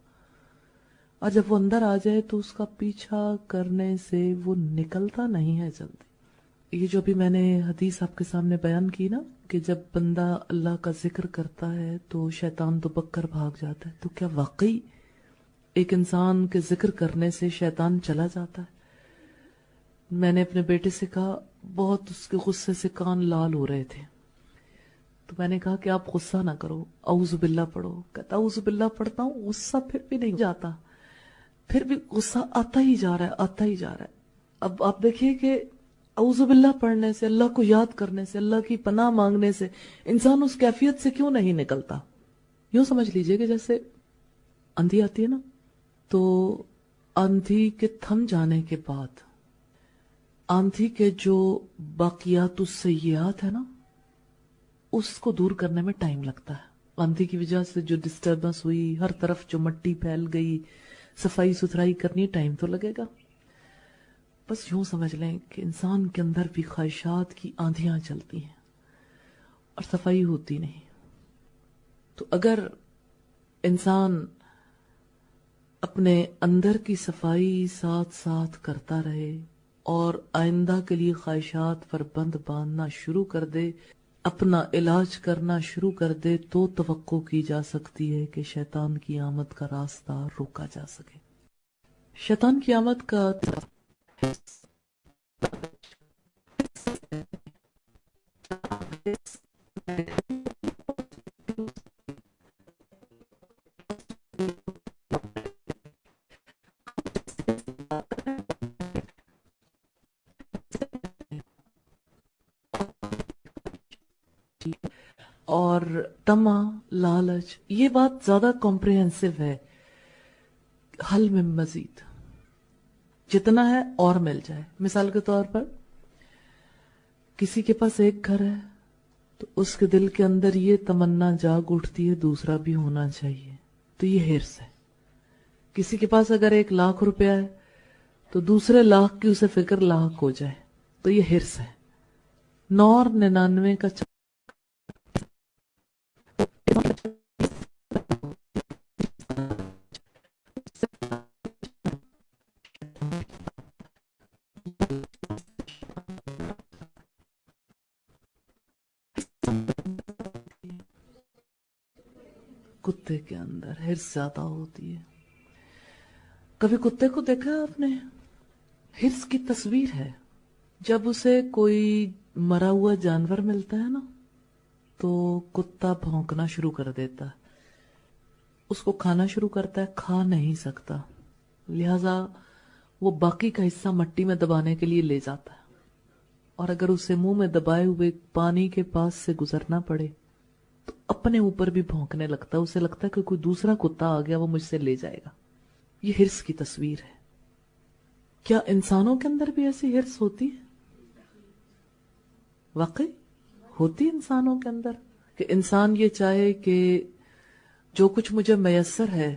اور جب وہ اندر آ جائے تو اس کا پیچھا کرنے سے وہ نکلتا نہیں ہے جلدی. یہ جو بھی میں نے حدیث آپ کے سامنے بیان کی نا کہ جب بندہ اللہ کا ذکر کرتا ہے تو شیطان دبک کر بھاگ جاتا ہے، تو کیا واقعی ایک انسان کے ذکر کرنے سے شیطان چلا جاتا ہے؟ میں نے اپنے بیٹے سے کہا، بہت اس کے غصے سے کان لال ہو رہے تھے، تو میں نے کہا کہ آپ غصہ نہ کرو، اعوذ باللہ پڑھو. کہتا اعوذ باللہ پڑھتا ہوں، غصہ پھر بھی نہیں جاتا، پھر بھی غصہ آتا ہی جا رہا ہے، آتا ہی جا رہا ہے. اب آپ دیکھیے کہ اعوذ باللہ پڑھنے سے، اللہ کو یاد کرنے سے، اللہ کی پناہ مانگنے سے انسان اس کیفیت سے کیوں نہیں نکلتا؟ یوں سمجھ لیجئے کہ جیسے آندھی آتی ہے نا، تو آندھی کے تھم جانے کے بعد آندھی کے جو باقیات السیئات ہے نا، اس کو دور کرنے میں ٹائم لگتا ہے. آندھی کی وجہ سے جو ڈسٹربنس ہوئی، ہر طرف جو مٹی پھیل گئی، صفائی ستھرائی کرنی، ٹائم تو لگے گا. بس یوں سمجھ لیں کہ انسان کے اندر بھی خواہشات کی آندھیاں چلتی ہیں اور صفائی ہوتی نہیں. تو اگر انسان اپنے اندر کی صفائی ساتھ ساتھ کرتا رہے اور آئندہ کے لیے خواہشات پر بند باندھنا شروع کر دے، اپنا علاج کرنا شروع کر دے، تو توقع کی جا سکتی ہے کہ شیطان کی آمد کا راستہ روکا جا سکے. شیطان کی آمد کا اور طمع، لالچ، یہ بات زیادہ کمپریہنسو ہے. حل میں مزید جتنا ہے اور مل جائے. مثال کے طور پر کسی کے پاس ایک گھر ہے تو اس کے دل کے اندر یہ تمنا جاگ اٹھتی ہے دوسرا بھی ہونا چاہیے، تو یہ حرص ہے. کسی کے پاس اگر 1,00,000 روپیہ ہے تو دوسرے لاکھ کی اسے فکر لاکھ ہو جائے، تو یہ حرص ہے. 999 کا کتے کے اندر حرص زیادہ ہوتی ہے. کبھی کتے کو دیکھا آپ نے؟ حرص کی تصویر ہے. جب اسے کوئی مرا ہوا جانور ملتا ہے نا تو کتا بھونکنا شروع کر دیتا ہے. اس کو کھانا شروع کرتا ہے، کھا نہیں سکتا، لہذا وہ باقی کا حصہ مٹی میں دبانے کے لیے لے جاتا ہے. اور اگر اسے منہ میں دبائے ہوئے پانی کے پاس سے گزرنا پڑے تو اپنے اوپر بھی بھونکنے لگتا ہے. اسے لگتا ہے کہ کوئی دوسرا کتا آ گیا، وہ مجھ سے لے جائے گا. یہ حرص کی تصویر ہے. کیا انسانوں کے اندر بھی ایسی حرص ہوتی ہے؟ واقعی ہوتی انسانوں کے اندر کہ انسان یہ چاہے کہ جو کچھ مجھے میسر ہے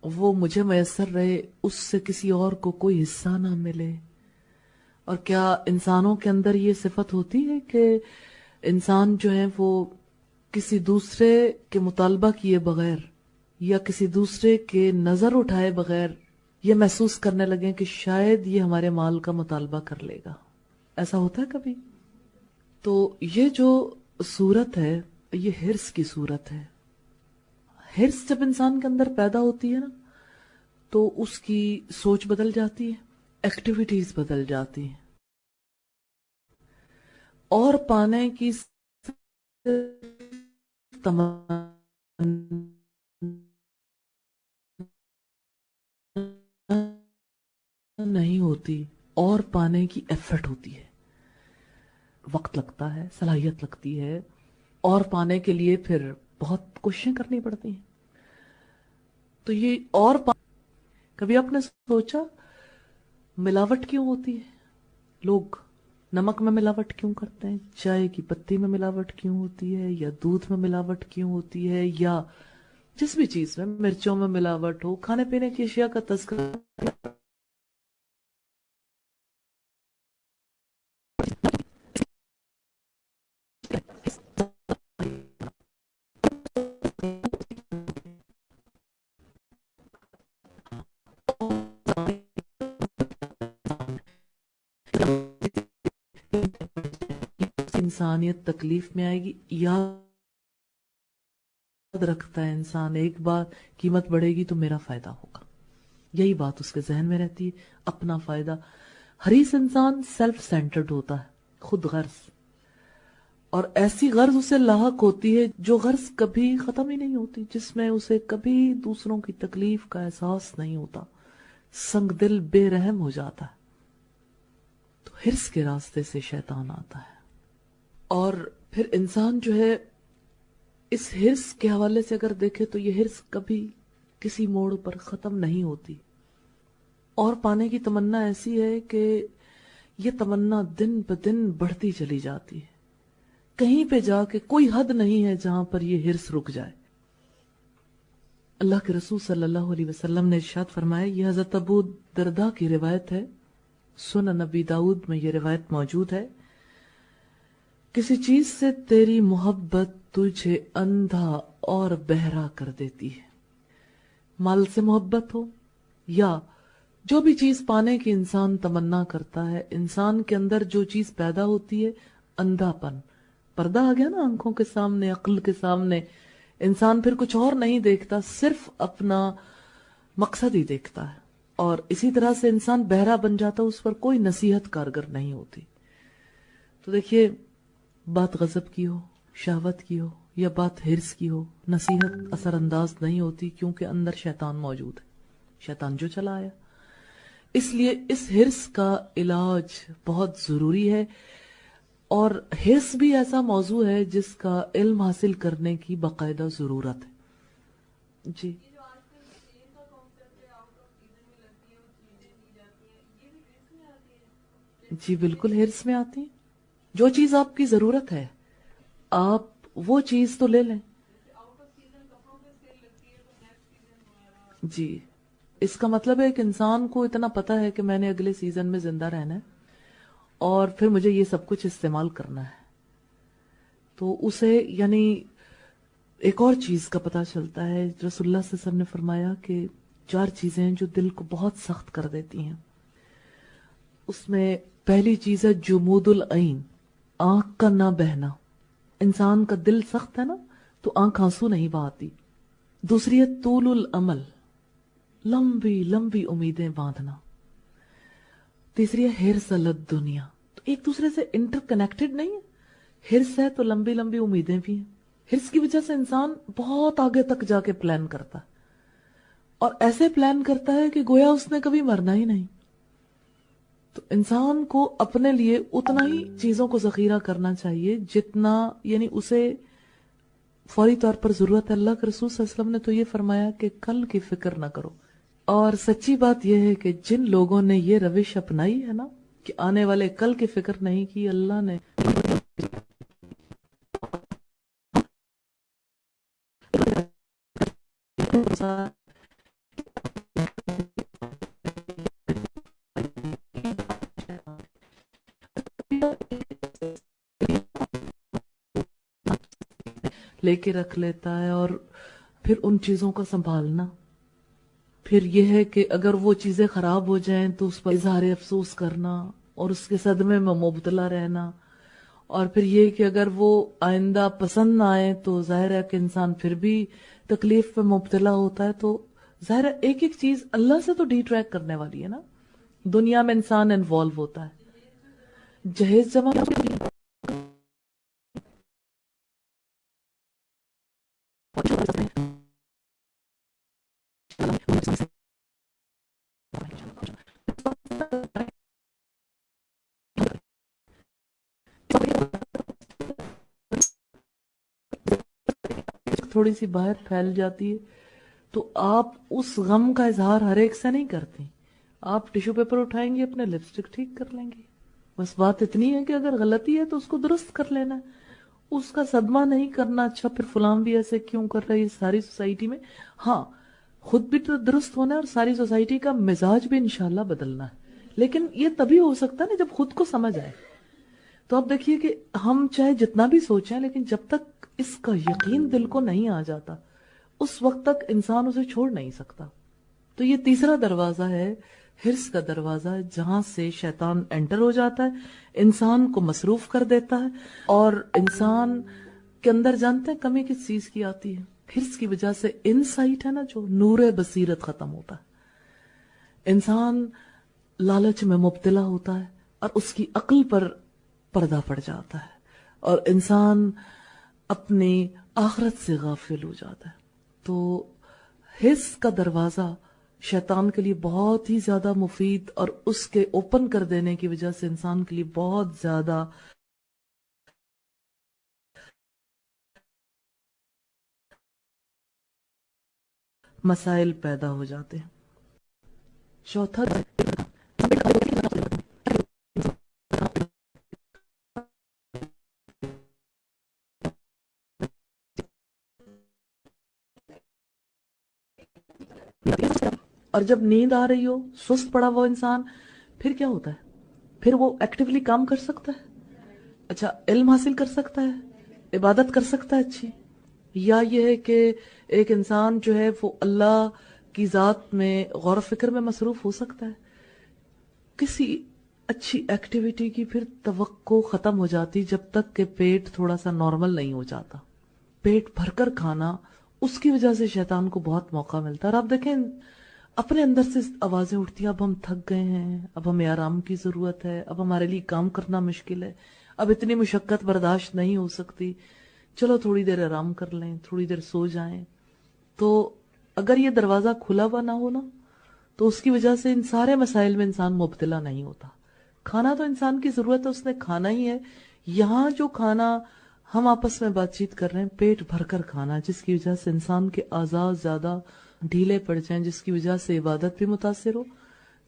وہ مجھے میسر رہے، اس سے کسی اور کو کوئی حصہ نہ ملے. اور کیا انسانوں کے اندر یہ صفت ہوتی ہے کہ انسان جو ہے وہ کسی دوسرے کے مطالبہ کیے بغیر یا کسی دوسرے کے نظر اٹھائے بغیر یہ محسوس کرنے لگے کہ شاید یہ ہمارے مال کا مطالبہ کر لے گا؟ ایسا ہوتا ہے کبھی؟ تو یہ جو صورت ہے یہ حرص کی صورت ہے. حرص جب انسان کے اندر پیدا ہوتی ہے نا تو اس کی سوچ بدل جاتی ہے، ایکٹیویٹیز بدل جاتی ہیں. اور پانے کی تمنا نہیں ہوتی، اور پانے کی ایفرٹ ہوتی ہے. وقت لگتا ہے، صلاحیت لگتی ہے، اور پانے کے لیے پھر بہت کوششیں کرنی پڑتی ہیں. تو یہ کبھی آپ نے سوچا ملاوٹ کیوں ہوتی ہے؟ لوگ نمک میں ملاوٹ کیوں کرتے ہیں؟ چائے کی پتی میں ملاوٹ کیوں ہوتی ہے؟ یا دودھ میں ملاوٹ کیوں ہوتی ہے؟ یا جس بھی چیز میں، مرچوں میں ملاوٹ ہو، کھانے پینے کی اشیاء کا تذکرہ. انسانیت تکلیف میں آئے گی. یاد رکھتا ہے انسان ایک بار قیمت بڑھے گی تو میرا فائدہ ہوگا، یہی بات اس کے ذہن میں رہتی ہے، اپنا فائدہ. حریص انسان سیلف سینٹرڈ ہوتا ہے، خود غرض، اور ایسی غرض اسے لاحق ہوتی ہے جو غرض کبھی ختم ہی نہیں ہوتی، جس میں اسے کبھی دوسروں کی تکلیف کا احساس نہیں ہوتا. سنگ دل بے رحم ہو جاتا ہے. حرص کے راستے سے شیطان آتا ہے. اور پھر انسان جو ہے اس حرص کے حوالے سے اگر دیکھے تو یہ حرص کبھی کسی موڑ پر ختم نہیں ہوتی، اور پانے کی تمنا ایسی ہے کہ یہ تمنا دن بدن بڑھتی چلی جاتی ہے. کہیں پہ جا کے کوئی حد نہیں ہے جہاں پر یہ حرص رک جائے. اللہ کے رسول صلی اللہ علیہ وسلم نے ارشاد فرمایا، یہ حضرت ابو درداء کی روایت ہے، سنن نبی داؤد میں یہ روایت موجود ہے، کسی چیز سے تیری محبت تجھے اندھا اور بہرا کر دیتی ہے. مال سے محبت ہو یا جو بھی چیز پانے کی انسان تمنا کرتا ہے، انسان کے اندر جو چیز پیدا ہوتی ہے اندھا پن، پردہ آ گیا نا آنکھوں کے سامنے، عقل کے سامنے. انسان پھر کچھ اور نہیں دیکھتا، صرف اپنا مقصد ہی دیکھتا ہے، اور اسی طرح سے انسان بہرا بن جاتا، اس پر کوئی نصیحت کارگر نہیں ہوتی. تو دیکھیے، بات غضب کی ہو، شہوت کی ہو یا بات حرص کی ہو، نصیحت اثر انداز نہیں ہوتی، کیونکہ اندر شیطان موجود ہے، شیطان جو چلا آیا. اس لیے اس حرص کا علاج بہت ضروری ہے، اور حرص بھی ایسا موضوع ہے جس کا علم حاصل کرنے کی باقاعدہ ضرورت ہے. جی جی بالکل حرص میں آتی ہیں. جو چیز آپ کی ضرورت ہے آپ وہ چیز تو لے لیں. جی، اس کا مطلب ہے کہ انسان کو اتنا پتا ہے کہ میں نے اگلے سیزن میں زندہ رہنا ہے اور پھر مجھے یہ سب کچھ استعمال کرنا ہے، تو اسے یعنی ایک اور چیز کا پتہ چلتا ہے. رسول اللہ صلی اللہ علیہ وسلم نے فرمایا کہ 4 چیزیں ہیں جو دل کو بہت سخت کر دیتی ہیں. اس میں پہلی چیز ہے جمود العین، آنکھ کا نہ بہنا. انسان کا دل سخت ہے نا تو آنکھ آنسو نہیں بہاتی. دوسری ہے طول الامل، لمبی لمبی امیدیں باندھنا. تیسری ہے حرص علی الدنیا، تو ایک دوسرے سے انٹر کنیکٹڈ نہیں ہے. حرص ہے تو لمبی لمبی امیدیں بھی ہیں. حرص کی وجہ سے انسان بہت آگے تک جا کے پلان کرتا ہے، اور ایسے پلان کرتا ہے کہ گویا اس نے کبھی مرنا ہی نہیں. تو انسان کو اپنے لیے اتنا ہی چیزوں کو ذخیرہ کرنا چاہیے جتنا یعنی اسے فوری طور پر ضرورت ہے. اللہ کے رسول صلی اللہ علیہ وسلم نے تو یہ فرمایا کہ کل کی فکر نہ کرو. اور سچی بات یہ ہے کہ جن لوگوں نے یہ روش اپنائی ہے نا کہ آنے والے کل کی فکر نہیں کی، اللہ نے لے کے رکھ لیتا ہے. اور پھر ان چیزوں کا سنبھالنا، پھر یہ ہے کہ اگر وہ چیزیں خراب ہو جائیں تو اس پر اظہار افسوس کرنا اور اس کے صدمے میں مبتلا رہنا. اور پھر یہ کہ اگر وہ آئندہ پسند نہ آئے تو ظاہر ہے کہ انسان پھر بھی تکلیف پہ مبتلا ہوتا ہے. تو ظاہر ہے ایک ایک چیز اللہ سے تو ڈی ٹریک کرنے والی ہے نا. دنیا میں انسان انوالو ہوتا ہے. جہیز جمع تھوڑی سی باہر پھیل جاتی ہے تو آپ اس غم کا اظہار ہر ایک سے نہیں کرتے. آپ ٹیشو پیپر اٹھائیں گے، اپنے لپسٹک ٹھیک کر لیں گے. بس بات اتنی ہے کہ اگر غلطی ہے تو اس کو درست کر لینا ہے، اس کا صدمہ نہیں کرنا. اچھا پھر فلان بھی ایسے کیوں کر رہی ہے ساری سوسائٹی میں. ہاں خود بھی تو درست ہونا ہے اور ساری سوسائٹی کا مزاج بھی انشاءاللہ بدلنا ہے. لیکن یہ تبھی ہو سکتا ہے نا جب خود کو سمجھ آئے. تو آپ دیکھیے کہ ہم چاہے جتنا بھی سوچیں لیکن جب تک اس کا یقین دل کو نہیں آ جاتا اس وقت تک انسان اسے چھوڑ نہیں سکتا. تو یہ تیسرا دروازہ ہے، حرص کا دروازہ، جہاں سے شیطان انٹر ہو جاتا ہے، انسان کو مصروف کر دیتا ہے. اور انسان کے اندر جانتے ہیں کمی کس چیز کی آتی ہے؟ حرص کی وجہ سے انسائٹ ہے نا، جو نور بصیرت ختم ہوتا ہے. انسان لالچ میں مبتلا ہوتا ہے اور اس کی عقل پر پردہ پڑ جاتا ہے اور انسان اپنی آخرت سے غافل ہو جاتا ہے. تو حرص کا دروازہ شیطان کے لیے بہت ہی زیادہ مفید اور اس کے اوپن کر دینے کی وجہ سے انسان کے لیے بہت زیادہ مسائل پیدا ہو جاتے ہیں. چوتھا اور جب نیند آ رہی ہو، سست پڑا وہ انسان، پھر کیا ہوتا ہے؟ پھر وہ ایکٹیولی کام کر سکتا ہے، اچھا علم حاصل کر سکتا ہے، عبادت کر سکتا ہے اچھی، یا یہ ہے کہ ایک انسان جو ہے وہ اللہ کی ذات میں غور و فکر میں مصروف ہو سکتا ہے. کسی اچھی ایکٹیویٹی کی پھر توقع ختم ہو جاتی جب تک کہ پیٹ تھوڑا سا نارمل نہیں ہو جاتا. پیٹ بھر کر کھانا، اس کی وجہ سے شیطان کو بہت موقع ملتا ہے. اور آپ دیکھیں اپنے اندر سے آوازیں اٹھتی ہیں، اب ہم تھک گئے ہیں، اب ہمیں آرام کی ضرورت ہے، اب ہمارے لیے کام کرنا مشکل ہے، اب اتنی مشقت برداشت نہیں ہو سکتی، چلو تھوڑی دیر آرام کر لیں، تھوڑی دیر سو جائیں. تو اگر یہ دروازہ کھلا ہوا نہ ہو نا، تو اس کی وجہ سے ان سارے مسائل میں انسان مبتلا نہیں ہوتا. کھانا تو انسان کی ضرورت ہے، اس نے کھانا ہی ہے. یہاں جو کھانا ہم آپس میں بات چیت کر رہے ہیں، پیٹ بھر کر کھانا، جس کی وجہ سے انسان کے اعضاء زیادہ ڈھیلے پڑ جائیں، جس کی وجہ سے عبادت بھی متاثر ہو،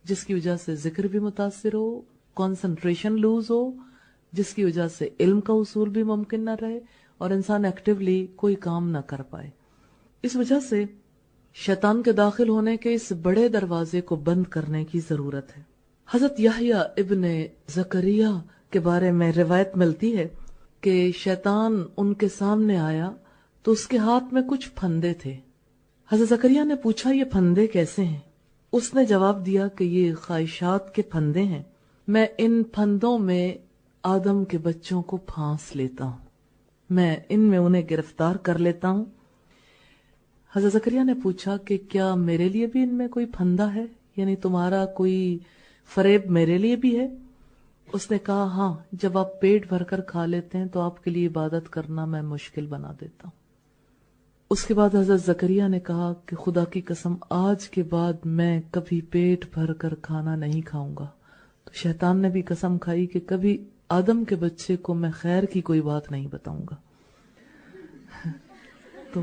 جس کی وجہ سے ذکر بھی متاثر ہو، کنسنٹریشن لوز ہو، جس کی وجہ سے علم کا حصول بھی ممکن نہ رہے اور انسان ایکٹیولی کوئی کام نہ کر پائے. اس وجہ سے شیطان کے داخل ہونے کے اس بڑے دروازے کو بند کرنے کی ضرورت ہے. حضرت یحییٰ ابن زکریا کے بارے میں روایت ملتی ہے کہ شیطان ان کے سامنے آیا تو اس کے ہاتھ میں کچھ پھندے تھے. حضرت زکریا نے پوچھا یہ پھندے کیسے ہیں؟ اس نے جواب دیا کہ یہ خواہشات کے پھندے ہیں، میں ان پھندوں میں آدم کے بچوں کو پھانس لیتا ہوں، میں ان میں انہیں گرفتار کر لیتا ہوں. حضرت زکریا نے پوچھا کہ کیا میرے لیے بھی ان میں کوئی پھندا ہے، یعنی تمہارا کوئی فریب میرے لیے بھی ہے؟ اس نے کہا ہاں، جب آپ پیٹ بھر کر کھا لیتے ہیں تو آپ کے لیے عبادت کرنا میں مشکل بنا دیتا ہوں. اس کے بعد حضرت زکریا نے کہا کہ خدا کی قسم آج کے بعد میں کبھی پیٹ بھر کر کھانا نہیں کھاؤں گا. تو شیطان نے بھی قسم کھائی کہ کبھی آدم کے بچے کو میں خیر کی کوئی بات نہیں بتاؤں گا. تو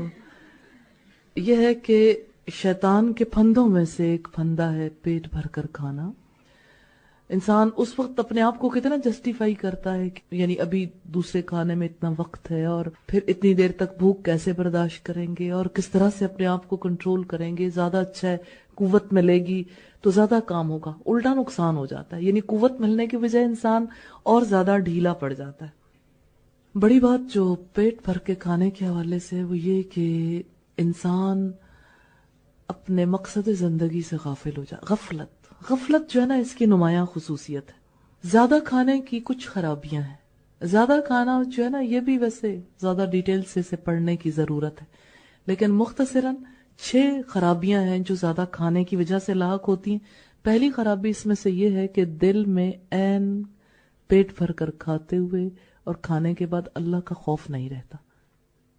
یہ ہے کہ شیطان کے پھندوں میں سے ایک پھندا ہے پیٹ بھر کر کھانا. انسان اس وقت اپنے آپ کو کتنا جسٹیفائی کرتا ہے کہ یعنی ابھی دوسرے کھانے میں اتنا وقت ہے اور پھر اتنی دیر تک بھوک کیسے برداشت کریں گے اور کس طرح سے اپنے آپ کو کنٹرول کریں گے، زیادہ اچھا ہے قوت ملے گی تو زیادہ کام ہوگا، الٹا نقصان ہو جاتا ہے. یعنی قوت ملنے کی بجائے انسان اور زیادہ ڈھیلا پڑ جاتا ہے. بڑی بات جو پیٹ بھر کے کھانے کے حوالے سے وہ یہ کہ انسان اپنے مقصد زندگی سے غافل ہو جائے. غفلت جو ہے نا اس کی نمایاں خصوصیت ہے. زیادہ کھانے کی کچھ خرابیاں ہیں. زیادہ کھانا جو ہے نا یہ بھی ویسے زیادہ ڈیٹیل سے اسے پڑھنے کی ضرورت ہے، لیکن مختصراً 6 خرابیاں ہیں جو زیادہ کھانے کی وجہ سے لاحق ہوتی ہیں. پہلی خرابی اس میں سے یہ ہے کہ دل میں عین پیٹ بھر کر کھاتے ہوئے اور کھانے کے بعد اللہ کا خوف نہیں رہتا.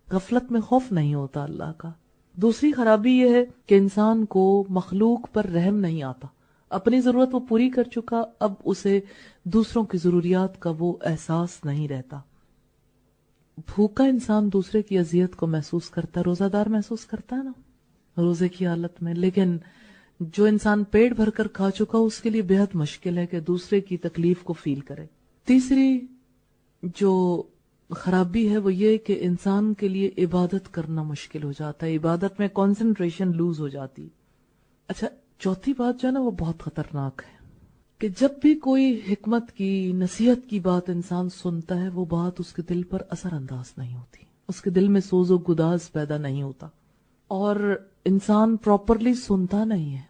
غفلت میں خوف نہیں ہوتا اللہ کا. دوسری خرابی یہ ہے کہ انسان کو مخلوق پر رحم نہیں آتا. اپنی ضرورت وہ پوری کر چکا، اب اسے دوسروں کی ضروریات کا وہ احساس نہیں رہتا. بھوکا انسان دوسرے کی اذیت کو محسوس کرتا ہے، روزہ دار محسوس کرتا ہے نا روزے کی حالت میں، لیکن جو انسان پیٹ بھر کر کھا چکا اس کے لیے بہت مشکل ہے کہ دوسرے کی تکلیف کو فیل کرے. تیسری جو خرابی ہے وہ یہ کہ انسان کے لیے عبادت کرنا مشکل ہو جاتا ہے، عبادت میں کنسنٹریشن لوز ہو جاتی. اچھا چوتھی بات جو ہے نا وہ بہت خطرناک ہے کہ جب بھی کوئی حکمت کی نصیحت کی بات انسان سنتا ہے وہ بات اس کے دل پر اثر انداز نہیں ہوتی، اس کے دل میں سوز و گداز پیدا نہیں ہوتا اور انسان پراپرلی سنتا نہیں ہے.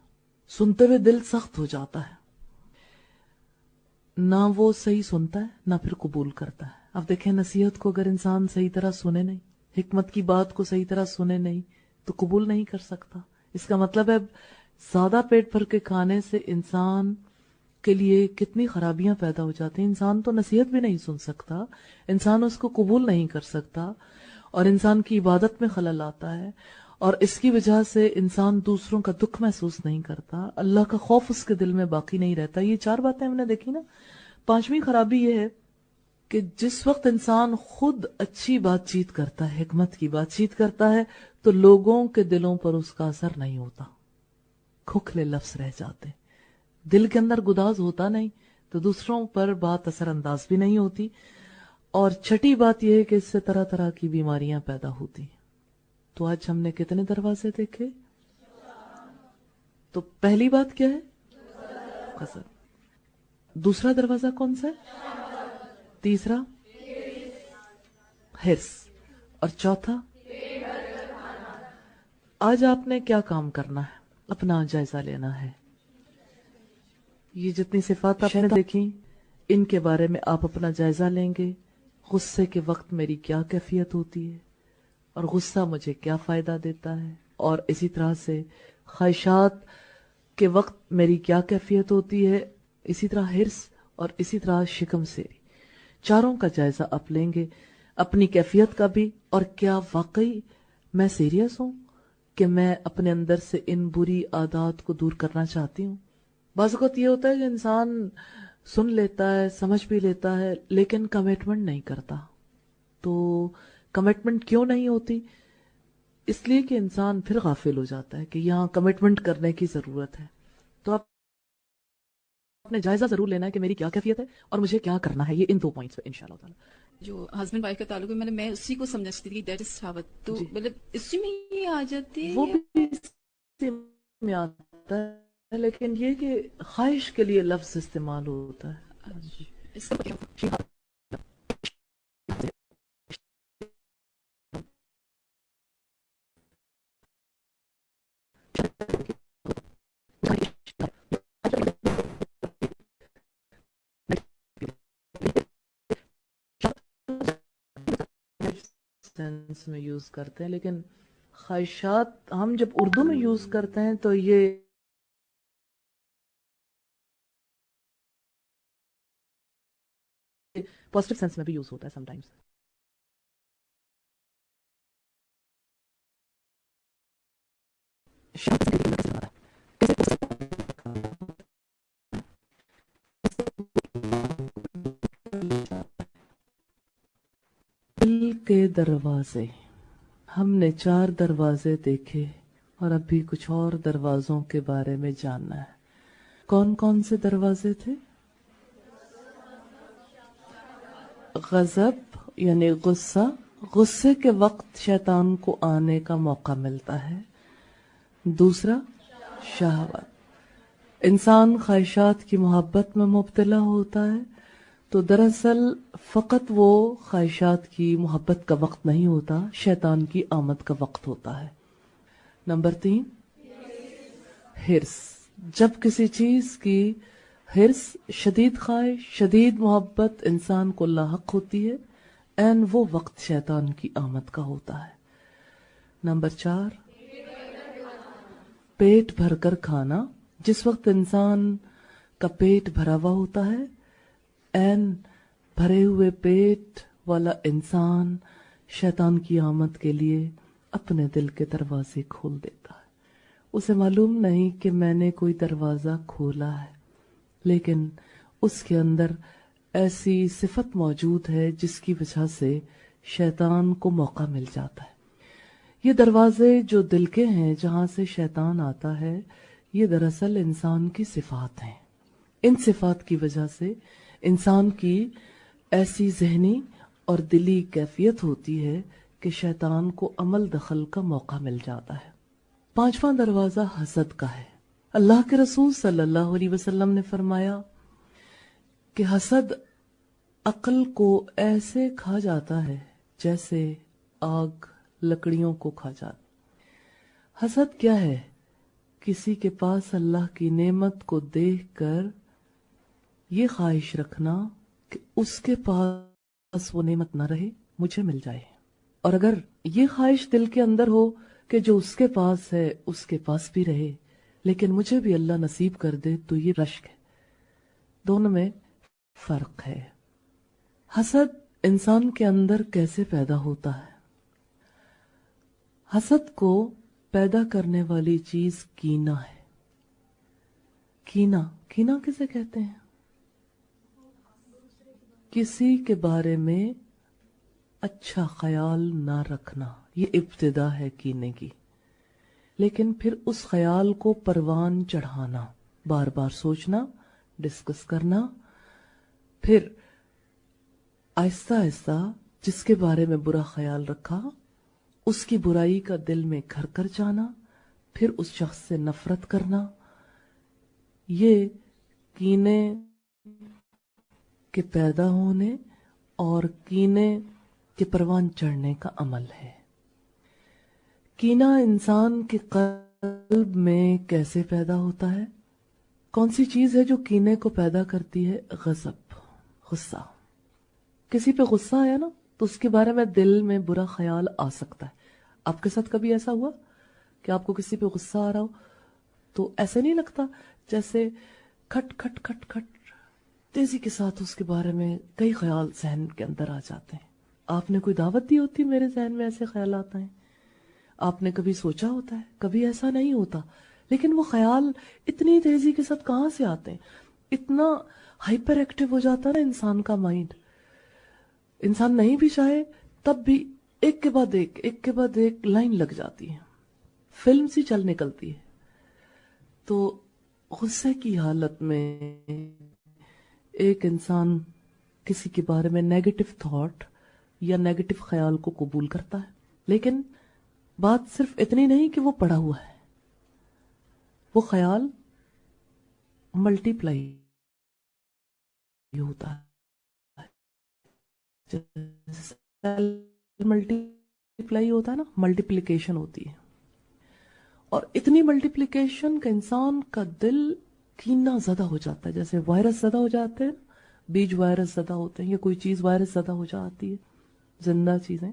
سنتے ہوئے دل سخت ہو جاتا ہے، نہ وہ صحیح سنتا ہے نہ پھر قبول کرتا ہے. اب دیکھیں نصیحت کو اگر انسان صحیح طرح سنے نہیں، حکمت کی بات کو صحیح طرح سنے نہیں تو قبول نہیں کر سکتا. اس کا مطلب ہے زیادہ پیٹ بھر کے کھانے سے انسان کے لیے کتنی خرابیاں پیدا ہو جاتی ہیں. انسان تو نصیحت بھی نہیں سن سکتا، انسان اس کو قبول نہیں کر سکتا اور انسان کی عبادت میں خلل آتا ہے اور اس کی وجہ سے انسان دوسروں کا دکھ محسوس نہیں کرتا، اللہ کا خوف اس کے دل میں باقی نہیں رہتا. یہ 4 باتیں ہم نے دیکھی نا. 5ویں خرابی یہ ہے کہ جس وقت انسان خود اچھی بات چیت کرتا ہے، حکمت کی بات چیت کرتا ہے، تو لوگوں کے دلوں پر اس کا اثر نہیں ہوتا، کھوکھلے لفظ رہ جاتے، دل کے اندر گداز ہوتا نہیں، تو دوسروں پر بات اثر انداز بھی نہیں ہوتی. اور چھٹی بات یہ ہے کہ اس سے طرح طرح کی بیماریاں پیدا ہوتی. تو آج ہم نے کتنے دروازے دیکھے؟ تو پہلی بات کیا ہے؟ حسد. دوسرا دروازہ کون سا ہے؟ تیسرا حرص. اور چوتھا؟ آج آپ نے کیا کام کرنا ہے؟ اپنا جائزہ لینا ہے. یہ جتنی صفات آپ نے دیکھی ان کے بارے میں آپ اپنا جائزہ لیں گے. غصے کے وقت میری کیا کیفیت ہوتی ہے اور غصہ مجھے کیا فائدہ دیتا ہے، اور اسی طرح سے خواہشات کے وقت میری کیا کیفیت ہوتی ہے، اسی طرح حرص اور اسی طرح شکم سیری. چاروں کا جائزہ آپ لیں گے، اپنی کیفیت کا بھی، اور کیا واقعی میں سیریس ہوں کہ میں اپنے اندر سے ان بری عادات کو دور کرنا چاہتی ہوں. بعض اوقات یہ ہوتا ہے کہ انسان سن لیتا ہے، سمجھ بھی لیتا ہے، لیکن کمٹمنٹ نہیں کرتا. تو کمٹمنٹ کیوں نہیں ہوتی؟ اس لیے کہ انسان پھر غافل ہو جاتا ہے کہ یہاں کمٹمنٹ کرنے کی ضرورت ہے. تو آپ نے جائزہ ضرور لینا ہے کہ میری کیا کیفیت ہے اور مجھے کیا کرنا ہے. یہ ان 2 پوائنٹس پہ انشاءاللہ تعالی. جو ہسبینڈ وائف کا تعلق ہے، میں اسی کو سمجھتی تھی کہ دیٹ از شہوت. تو جی مطلب اسی میں یہ آ جاتی ہے وہ یا بھی اسی میں آتا ہے، لیکن یہ کہ خواہش کے لیے لفظ استعمال ہوتا ہے. جی اس کا سینس میں یوز کرتے ہیں، لیکن خواہشات ہم جب اردو میں یوز کرتے ہیں تو یہ پازیٹیو سینس میں بھی یوز ہوتا ہے سم ٹائمز. دل کے دروازے. ہم نے 4 دروازے دیکھے اور اب بھی کچھ اور دروازوں کے بارے میں جاننا ہے. کون کون سے دروازے تھے؟ غضب یعنی غصہ، غصے کے وقت شیطان کو آنے کا موقع ملتا ہے. دوسرا شہوت، انسان خواہشات کی محبت میں مبتلا ہوتا ہے، تو دراصل فقط وہ خواہشات کی محبت کا وقت نہیں ہوتا، شیطان کی آمد کا وقت ہوتا ہے. نمبر 3 حرص، جب کسی چیز کی حرص، شدید خواہش، شدید محبت انسان کو لاحق ہوتی ہے، این وہ وقت شیطان کی آمد کا ہوتا ہے. نمبر 4 پیٹ بھر کر کھانا، جس وقت انسان کا پیٹ بھرا ہوا ہوتا ہے، این بھرے ہوئے پیٹ والا انسان شیطان کی آمد کے لیے اپنے دل کے دروازے کھول دیتا ہے. اسے معلوم نہیں کہ میں نے کوئی دروازہ کھولا ہے، لیکن اس کے اندر ایسی صفت موجود ہے جس کی وجہ سے شیطان کو موقع مل جاتا ہے. یہ دروازے جو دل کے ہیں جہاں سے شیطان آتا ہے، یہ دراصل انسان کی صفات ہیں. ان صفات کی وجہ سے انسان کی ایسی ذہنی اور دلی کیفیت ہوتی ہے کہ شیطان کو عمل دخل کا موقع مل جاتا ہے. 5واں دروازہ حسد کا ہے. اللہ کے رسول صلی اللہ علیہ وسلم نے فرمایا کہ حسد عقل کو ایسے کھا جاتا ہے جیسے آگ لکڑیوں کو کھا جاتا. حسد کیا ہے؟ کسی کے پاس اللہ کی نعمت کو دیکھ کر یہ خواہش رکھنا کہ اس کے پاس وہ نعمت نہ رہے، مجھے مل جائے. اور اگر یہ خواہش دل کے اندر ہو کہ جو اس کے پاس ہے اس کے پاس بھی رہے لیکن مجھے بھی اللہ نصیب کر دے، تو یہ رشک ہے. دونوں میں فرق ہے. حسد انسان کے اندر کیسے پیدا ہوتا ہے؟ حسد کو پیدا کرنے والی چیز کینہ ہے. کینہ کسے کہتے ہیں؟ کسی کے بارے میں اچھا خیال نہ رکھنا، یہ ابتدا ہے کینے کی. لیکن پھر اس خیال کو پروان چڑھانا، بار بار سوچنا، ڈسکس کرنا، پھر آہستہ آہستہ جس کے بارے میں برا خیال رکھا اس کی برائی کا دل میں گھر کر جانا، پھر اس شخص سے نفرت کرنا. یہ کینے کے پیدا ہونے اور کینے کے پروان چڑھنے کا عمل ہے. کینہ انسان کے قلب میں کیسے پیدا ہوتا ہے؟ کون سی چیز ہے جو کینے کو پیدا کرتی ہے؟ غضب، غصہ. کسی پہ غصہ آیا نا تو اس کے بارے میں دل میں برا خیال آ سکتا ہے. آپ کے ساتھ کبھی ایسا ہوا کہ آپ کو کسی پہ غصہ آ رہا ہو تو ایسے نہیں لگتا جیسے کھٹ کھٹ کھٹ کھٹ تیزی کے ساتھ اس کے بارے میں کئی خیال ذہن کے اندر آ جاتے ہیں؟ آپ نے کوئی دعوت دی ہوتی، میرے ذہن میں ایسے خیال آتے ہیں. آپ نے کبھی سوچا ہوتا ہے؟ کبھی ایسا نہیں ہوتا. لیکن وہ خیال اتنی تیزی کے ساتھ کہاں سے آتے ہیں؟ اتنا ہائپر ایکٹیو ہو جاتا ہے نا انسان کا مائنڈ. انسان نہیں بھی چاہے تب بھی ایک کے بعد ایک لائن لگ جاتی ہے، فلم سی چل نکلتی ہے. تو غصے کی حالت میں ایک انسان کسی کے بارے میں نیگیٹو تھاٹ یا نیگیٹو خیال کو قبول کرتا ہے. لیکن بات صرف اتنی نہیں کہ وہ پڑا ہوا ہے، وہ خیال ملٹی پلائی ہوتا ہے. ملٹی پلائی ہوتا ہے نا، ملٹیپلیکیشن ہوتی ہے. اور اتنی ملٹیپلیکیشن کا انسان کا دل کینہ زدہ ہو جاتا ہے. جیسے وائرس زدہ ہو جاتے ہیں، بیج وائرس زدہ ہوتے ہیں، یا کوئی چیز وائرس زدہ ہو جاتی ہے، زندہ چیزیں.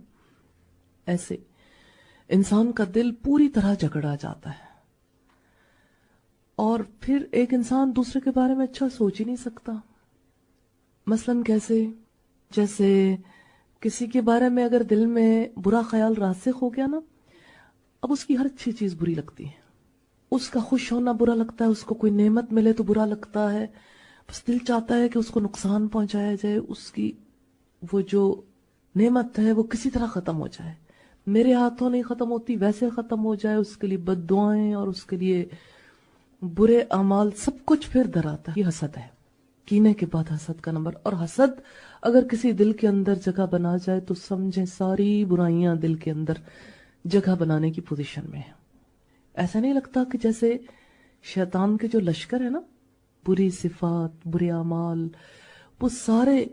ایسے انسان کا دل پوری طرح جکڑا جاتا ہے، اور پھر ایک انسان دوسرے کے بارے میں اچھا سوچ ہی نہیں سکتا. مثلاً کیسے؟ جیسے کسی کے بارے میں اگر دل میں برا خیال راسخ ہو گیا نا، اب اس کی ہر اچھی چیز بری لگتی ہے. اس کا خوش ہونا برا لگتا ہے، اس کو کوئی نعمت ملے تو برا لگتا ہے. بس دل چاہتا ہے کہ اس کو نقصان پہنچایا جائے، اس کی وہ جو نعمت ہے وہ کسی طرح ختم ہو جائے. میرے ہاتھوں نہیں ختم ہوتی، ویسے ختم ہو جائے. اس کے لیے بد دعائیں اور اس کے لیے برے اعمال، سب کچھ پھر دراتا ہے. یہ حسد ہے. کینے کے بعد حسد کا نمبر. اور حسد اگر کسی دل کے اندر جگہ بنا جائے تو سمجھیں ساری برائیاں دل کے اندر جگہ بنانے کی پوزیشن میں ہے. ایسا نہیں لگتا کہ جیسے شیطان کے جو لشکر ہے نا، بری صفات، برے اعمال، وہ سارے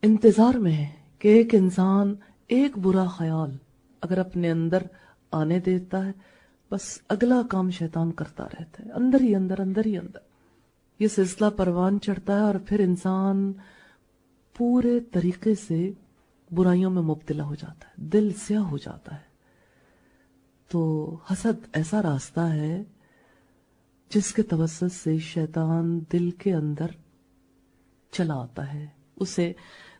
انتظار میں ہے کہ ایک انسان ایک برا خیال اگر اپنے اندر آنے دیتا ہے، بس اگلا کام شیطان کرتا رہتا ہے، اندر ہی اندر، اندر ہی اندر. یہ سلسلہ پروان چڑھتا ہے اور پھر انسان پورے طریقے سے برائیوں میں مبتلا ہو جاتا ہے، دل سیاہ ہو جاتا ہے. تو حسد ایسا راستہ ہے جس کے توسط سے شیطان دل کے اندر چلا آتا ہے، اسے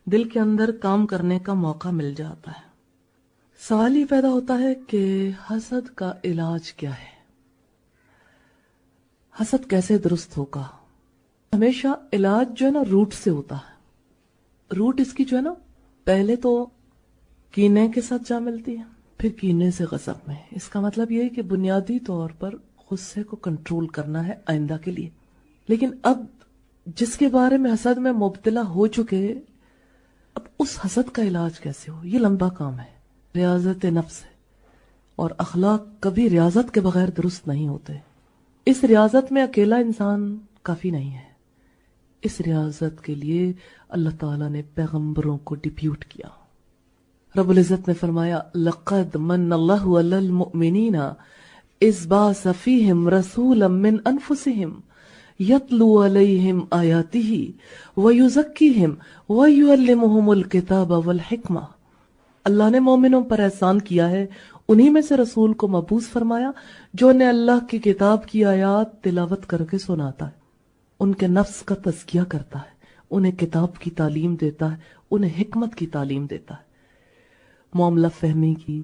دل کے اندر کام کرنے کا موقع مل جاتا ہے. سوال یہ پیدا ہوتا ہے کہ حسد کا علاج کیا ہے؟ حسد کیسے درست ہوگا؟ ہمیشہ علاج جو ہے نا روٹ سے ہوتا ہے. روٹ اس کی جو ہے نا پہلے تو کینے کے ساتھ جا ملتی ہے، پھر کینے سے غضب میں. اس کا مطلب یہ ہے کہ بنیادی طور پر غصے کو کنٹرول کرنا ہے آئندہ کے لیے. لیکن اب جس کے بارے میں حسد میں مبتلا ہو چکے، اب اس حسد کا علاج کیسے ہو؟ یہ لمبا کام ہے، ریاضت نفس ہے. اور اخلاق کبھی ریاضت کے بغیر درست نہیں ہوتے. اس ریاضت میں اکیلا انسان کافی نہیں ہے. اس ریاضت کے لیے اللہ تعالیٰ نے پیغمبروں کو ڈیپیوٹ کیا. رب العزت نے فرمایا لقد من اللہ علی المؤمنین اذ بعث فیہم رسولا من انفسہم یتلو علیہم آیاتہ ویزکیہم ویعلمہم الکتاب والحکمہ. اللہ نے مومنوں پر احسان کیا ہے، انہی میں سے رسول کو مبعوث فرمایا جو انہیں اللہ کی کتاب کی آیات تلاوت کر کے سناتا ہے، ان کے نفس کا تزکیہ کرتا ہے، انہیں کتاب کی تعلیم دیتا ہے، انہیں حکمت کی تعلیم دیتا ہے، معاملہ فہمی کی،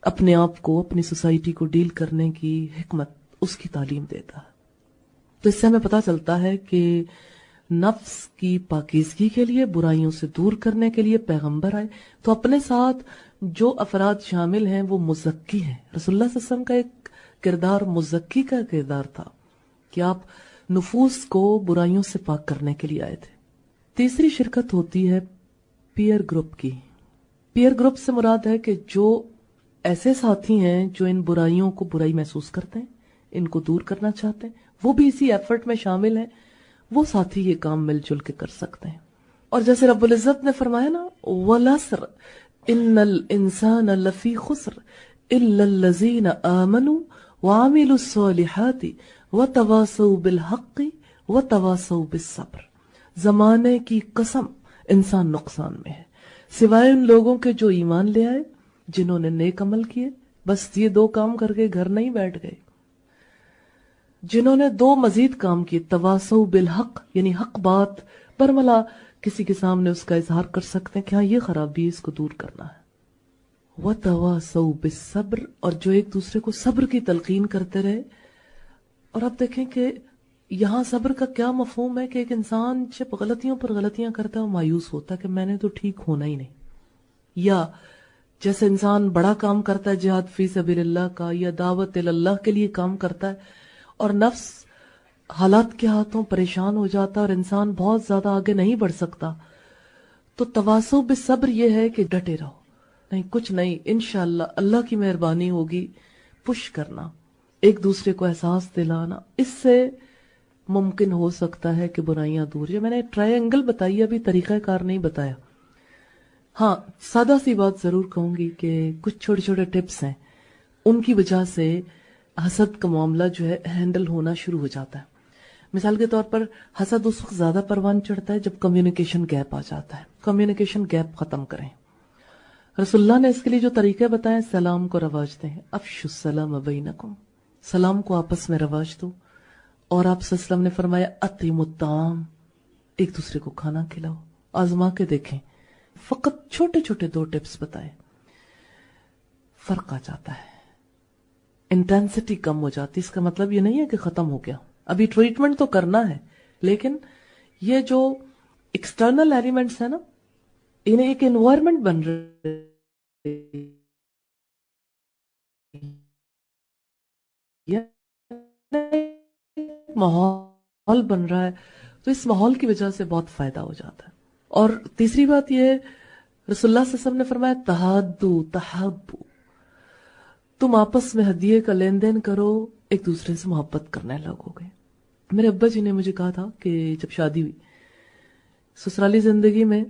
اپنے آپ کو اپنی سوسائٹی کو ڈیل کرنے کی حکمت اس کی تعلیم دیتا ہے. تو اس سے ہمیں پتہ چلتا ہے کہ نفس کی پاکیزگی کے لیے، برائیوں سے دور کرنے کے لیے پیغمبر آئے. تو اپنے ساتھ جو افراد شامل ہیں وہ مزکی ہیں. رسول اللہ صلی اللہ علیہ وسلم کا ایک کردار مزکی کا کردار تھا کہ آپ نفوس کو برائیوں سے پاک کرنے کے لیے آئے تھے. تیسری شرکت ہوتی ہے پیئر گروپ کی. پیئر گروپ سے مراد ہے کہ جو ایسے ساتھی ہیں جو ان برائیوں کو برائی محسوس کرتے ہیں، ان کو دور کرنا چاہتے ہیں، وہ بھی اسی ایفرٹ میں شامل ہیں، وہ ساتھی یہ کام مل جل کے کر سکتے ہیں. اور جیسے رب العزت نے فرمایا نا، وَالْعَصْرِ إِنَّ الْإِنسَانَ لَفِي خُسْرٍ إِلَّا الَّذِينَ آمَنُوا وَعَمِلُوا الصَّالِحَاتِ وَتَوَاصَوْا بِالْحَقِّ وَتَوَاصَوْا بِالصَّبْرِ. زمانے کی قسم، انسان نقصان میں ہے سوائے ان لوگوں کے جو ایمان لے آئے، جنہوں نے نیک عمل کیے. بس یہ 2 کام کر کے گھر نہیں بیٹھ گئے، جنہوں نے 2 مزید کام کیے. تواصو بالحق یعنی حق بات برملا کسی کے سامنے اس کا اظہار کر سکتے ہیں کہ ہاں یہ خرابی ہے، اس کو دور کرنا ہے. وتواصوا بالصبر، اور جو ایک دوسرے کو صبر کی تلقین کرتے رہے. اور اب دیکھیں کہ یہاں صبر کا کیا مفہوم ہے کہ ایک انسان جب غلطیوں پر غلطیاں کرتا ہے وہ مایوس ہوتا ہے کہ میں نے تو ٹھیک ہونا ہی نہیں. یا جیسے انسان بڑا کام کرتا ہے جہاد فی سبیل اللہ کا یا دعوت اللہ کے لیے کام کرتا ہے اور نفس حالات کے ہاتھوں پریشان ہو جاتا ہے اور انسان بہت زیادہ آگے نہیں بڑھ سکتا، تو تواصو بالصبر یہ ہے کہ ڈٹے رہو، نہیں کچھ نہیں، انشاءاللہ اللہ کی مہربانی ہوگی. پش کرنا، ایک دوسرے کو احساس دلانا، اس سے ممکن ہو سکتا ہے کہ برائیاں دور. یہ میں نے ٹرائی اینگل بتائی، ابھی طریقہ کار نہیں بتایا. ہاں سادہ سی بات ضرور کہوں گی کہ کچھ چھوٹے چھوٹے ٹپس ہیں، ان کی وجہ سے حسد کا معاملہ جو ہے ہینڈل ہونا شروع ہو جاتا ہے. مثال کے طور پر حسد اس وقت زیادہ پروان چڑھتا ہے جب کمیونیکیشن گیپ آ جاتا ہے. کمیونیکیشن گیپ ختم کریں. رسول اللہ نے اس کے لیے جو طریقے بتائے، سلام کو رواج دیں، افشوا السلام بینکم، سلام کو آپس میں رواج دو. اور آپ صلی اللہ علیہ وسلم نے فرمایا اطعموا الطعام، ایک دوسرے کو کھانا کھلاؤ. آزما کے دیکھیں، فقط چھوٹے چھوٹے 2 ٹپس بتائے، فرق آ جاتا ہے، انٹینسٹی کم ہو جاتی. اس کا مطلب یہ نہیں ہے کہ ختم ہو گیا، ابھی ٹریٹمنٹ تو کرنا ہے، لیکن یہ جو ایکسٹرنل ایلیمنٹس ہیں نا، انہیں ایک انوائرمنٹ بن رہی ہے، ماحول بن رہا ہے، تو اس ماحول کی وجہ سے بہت فائدہ ہو جاتا ہے. اور تیسری بات یہ ہے، رسول اللہ صلی اللہ علیہ وسلم نے فرمایا تحادو تحابو، تم آپس میں ہدیے کا لین دین کرو، ایک دوسرے سے محبت کرنے لگو گے. میرے ابا جی نے مجھے کہا تھا کہ جب شادی ہوئی، سسرالی زندگی میں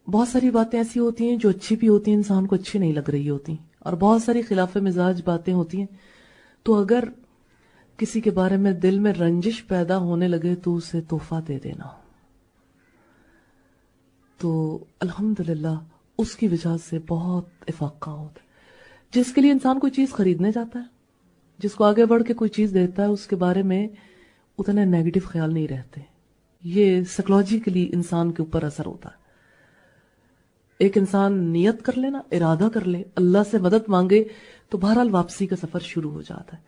بہت ساری باتیں ایسی ہوتی ہیں جو اچھی بھی ہوتی ہیں، انسان کو اچھی نہیں لگ رہی ہوتی، اور بہت ساری خلاف مزاج باتیں ہوتی ہیں. تو اگر کسی کے بارے میں دل میں رنجش پیدا ہونے لگے تو اسے تحفہ دے دینا. تو الحمدللہ اس کی وجہ سے بہت افاقہ ہوتا ہے. جس کے لیے انسان کوئی چیز خریدنے جاتا ہے، جس کو آگے بڑھ کے کوئی چیز دیتا ہے، اس کے بارے میں اتنے نیگیٹو خیال نہیں رہتے. یہ سائیکولوجیکلی انسان کے اوپر اثر ہوتا ہے. ایک انسان نیت کر لے نا، ارادہ کر لے، اللہ سے مدد مانگے، تو بہرحال واپسی کا سفر شروع ہو جاتا ہے.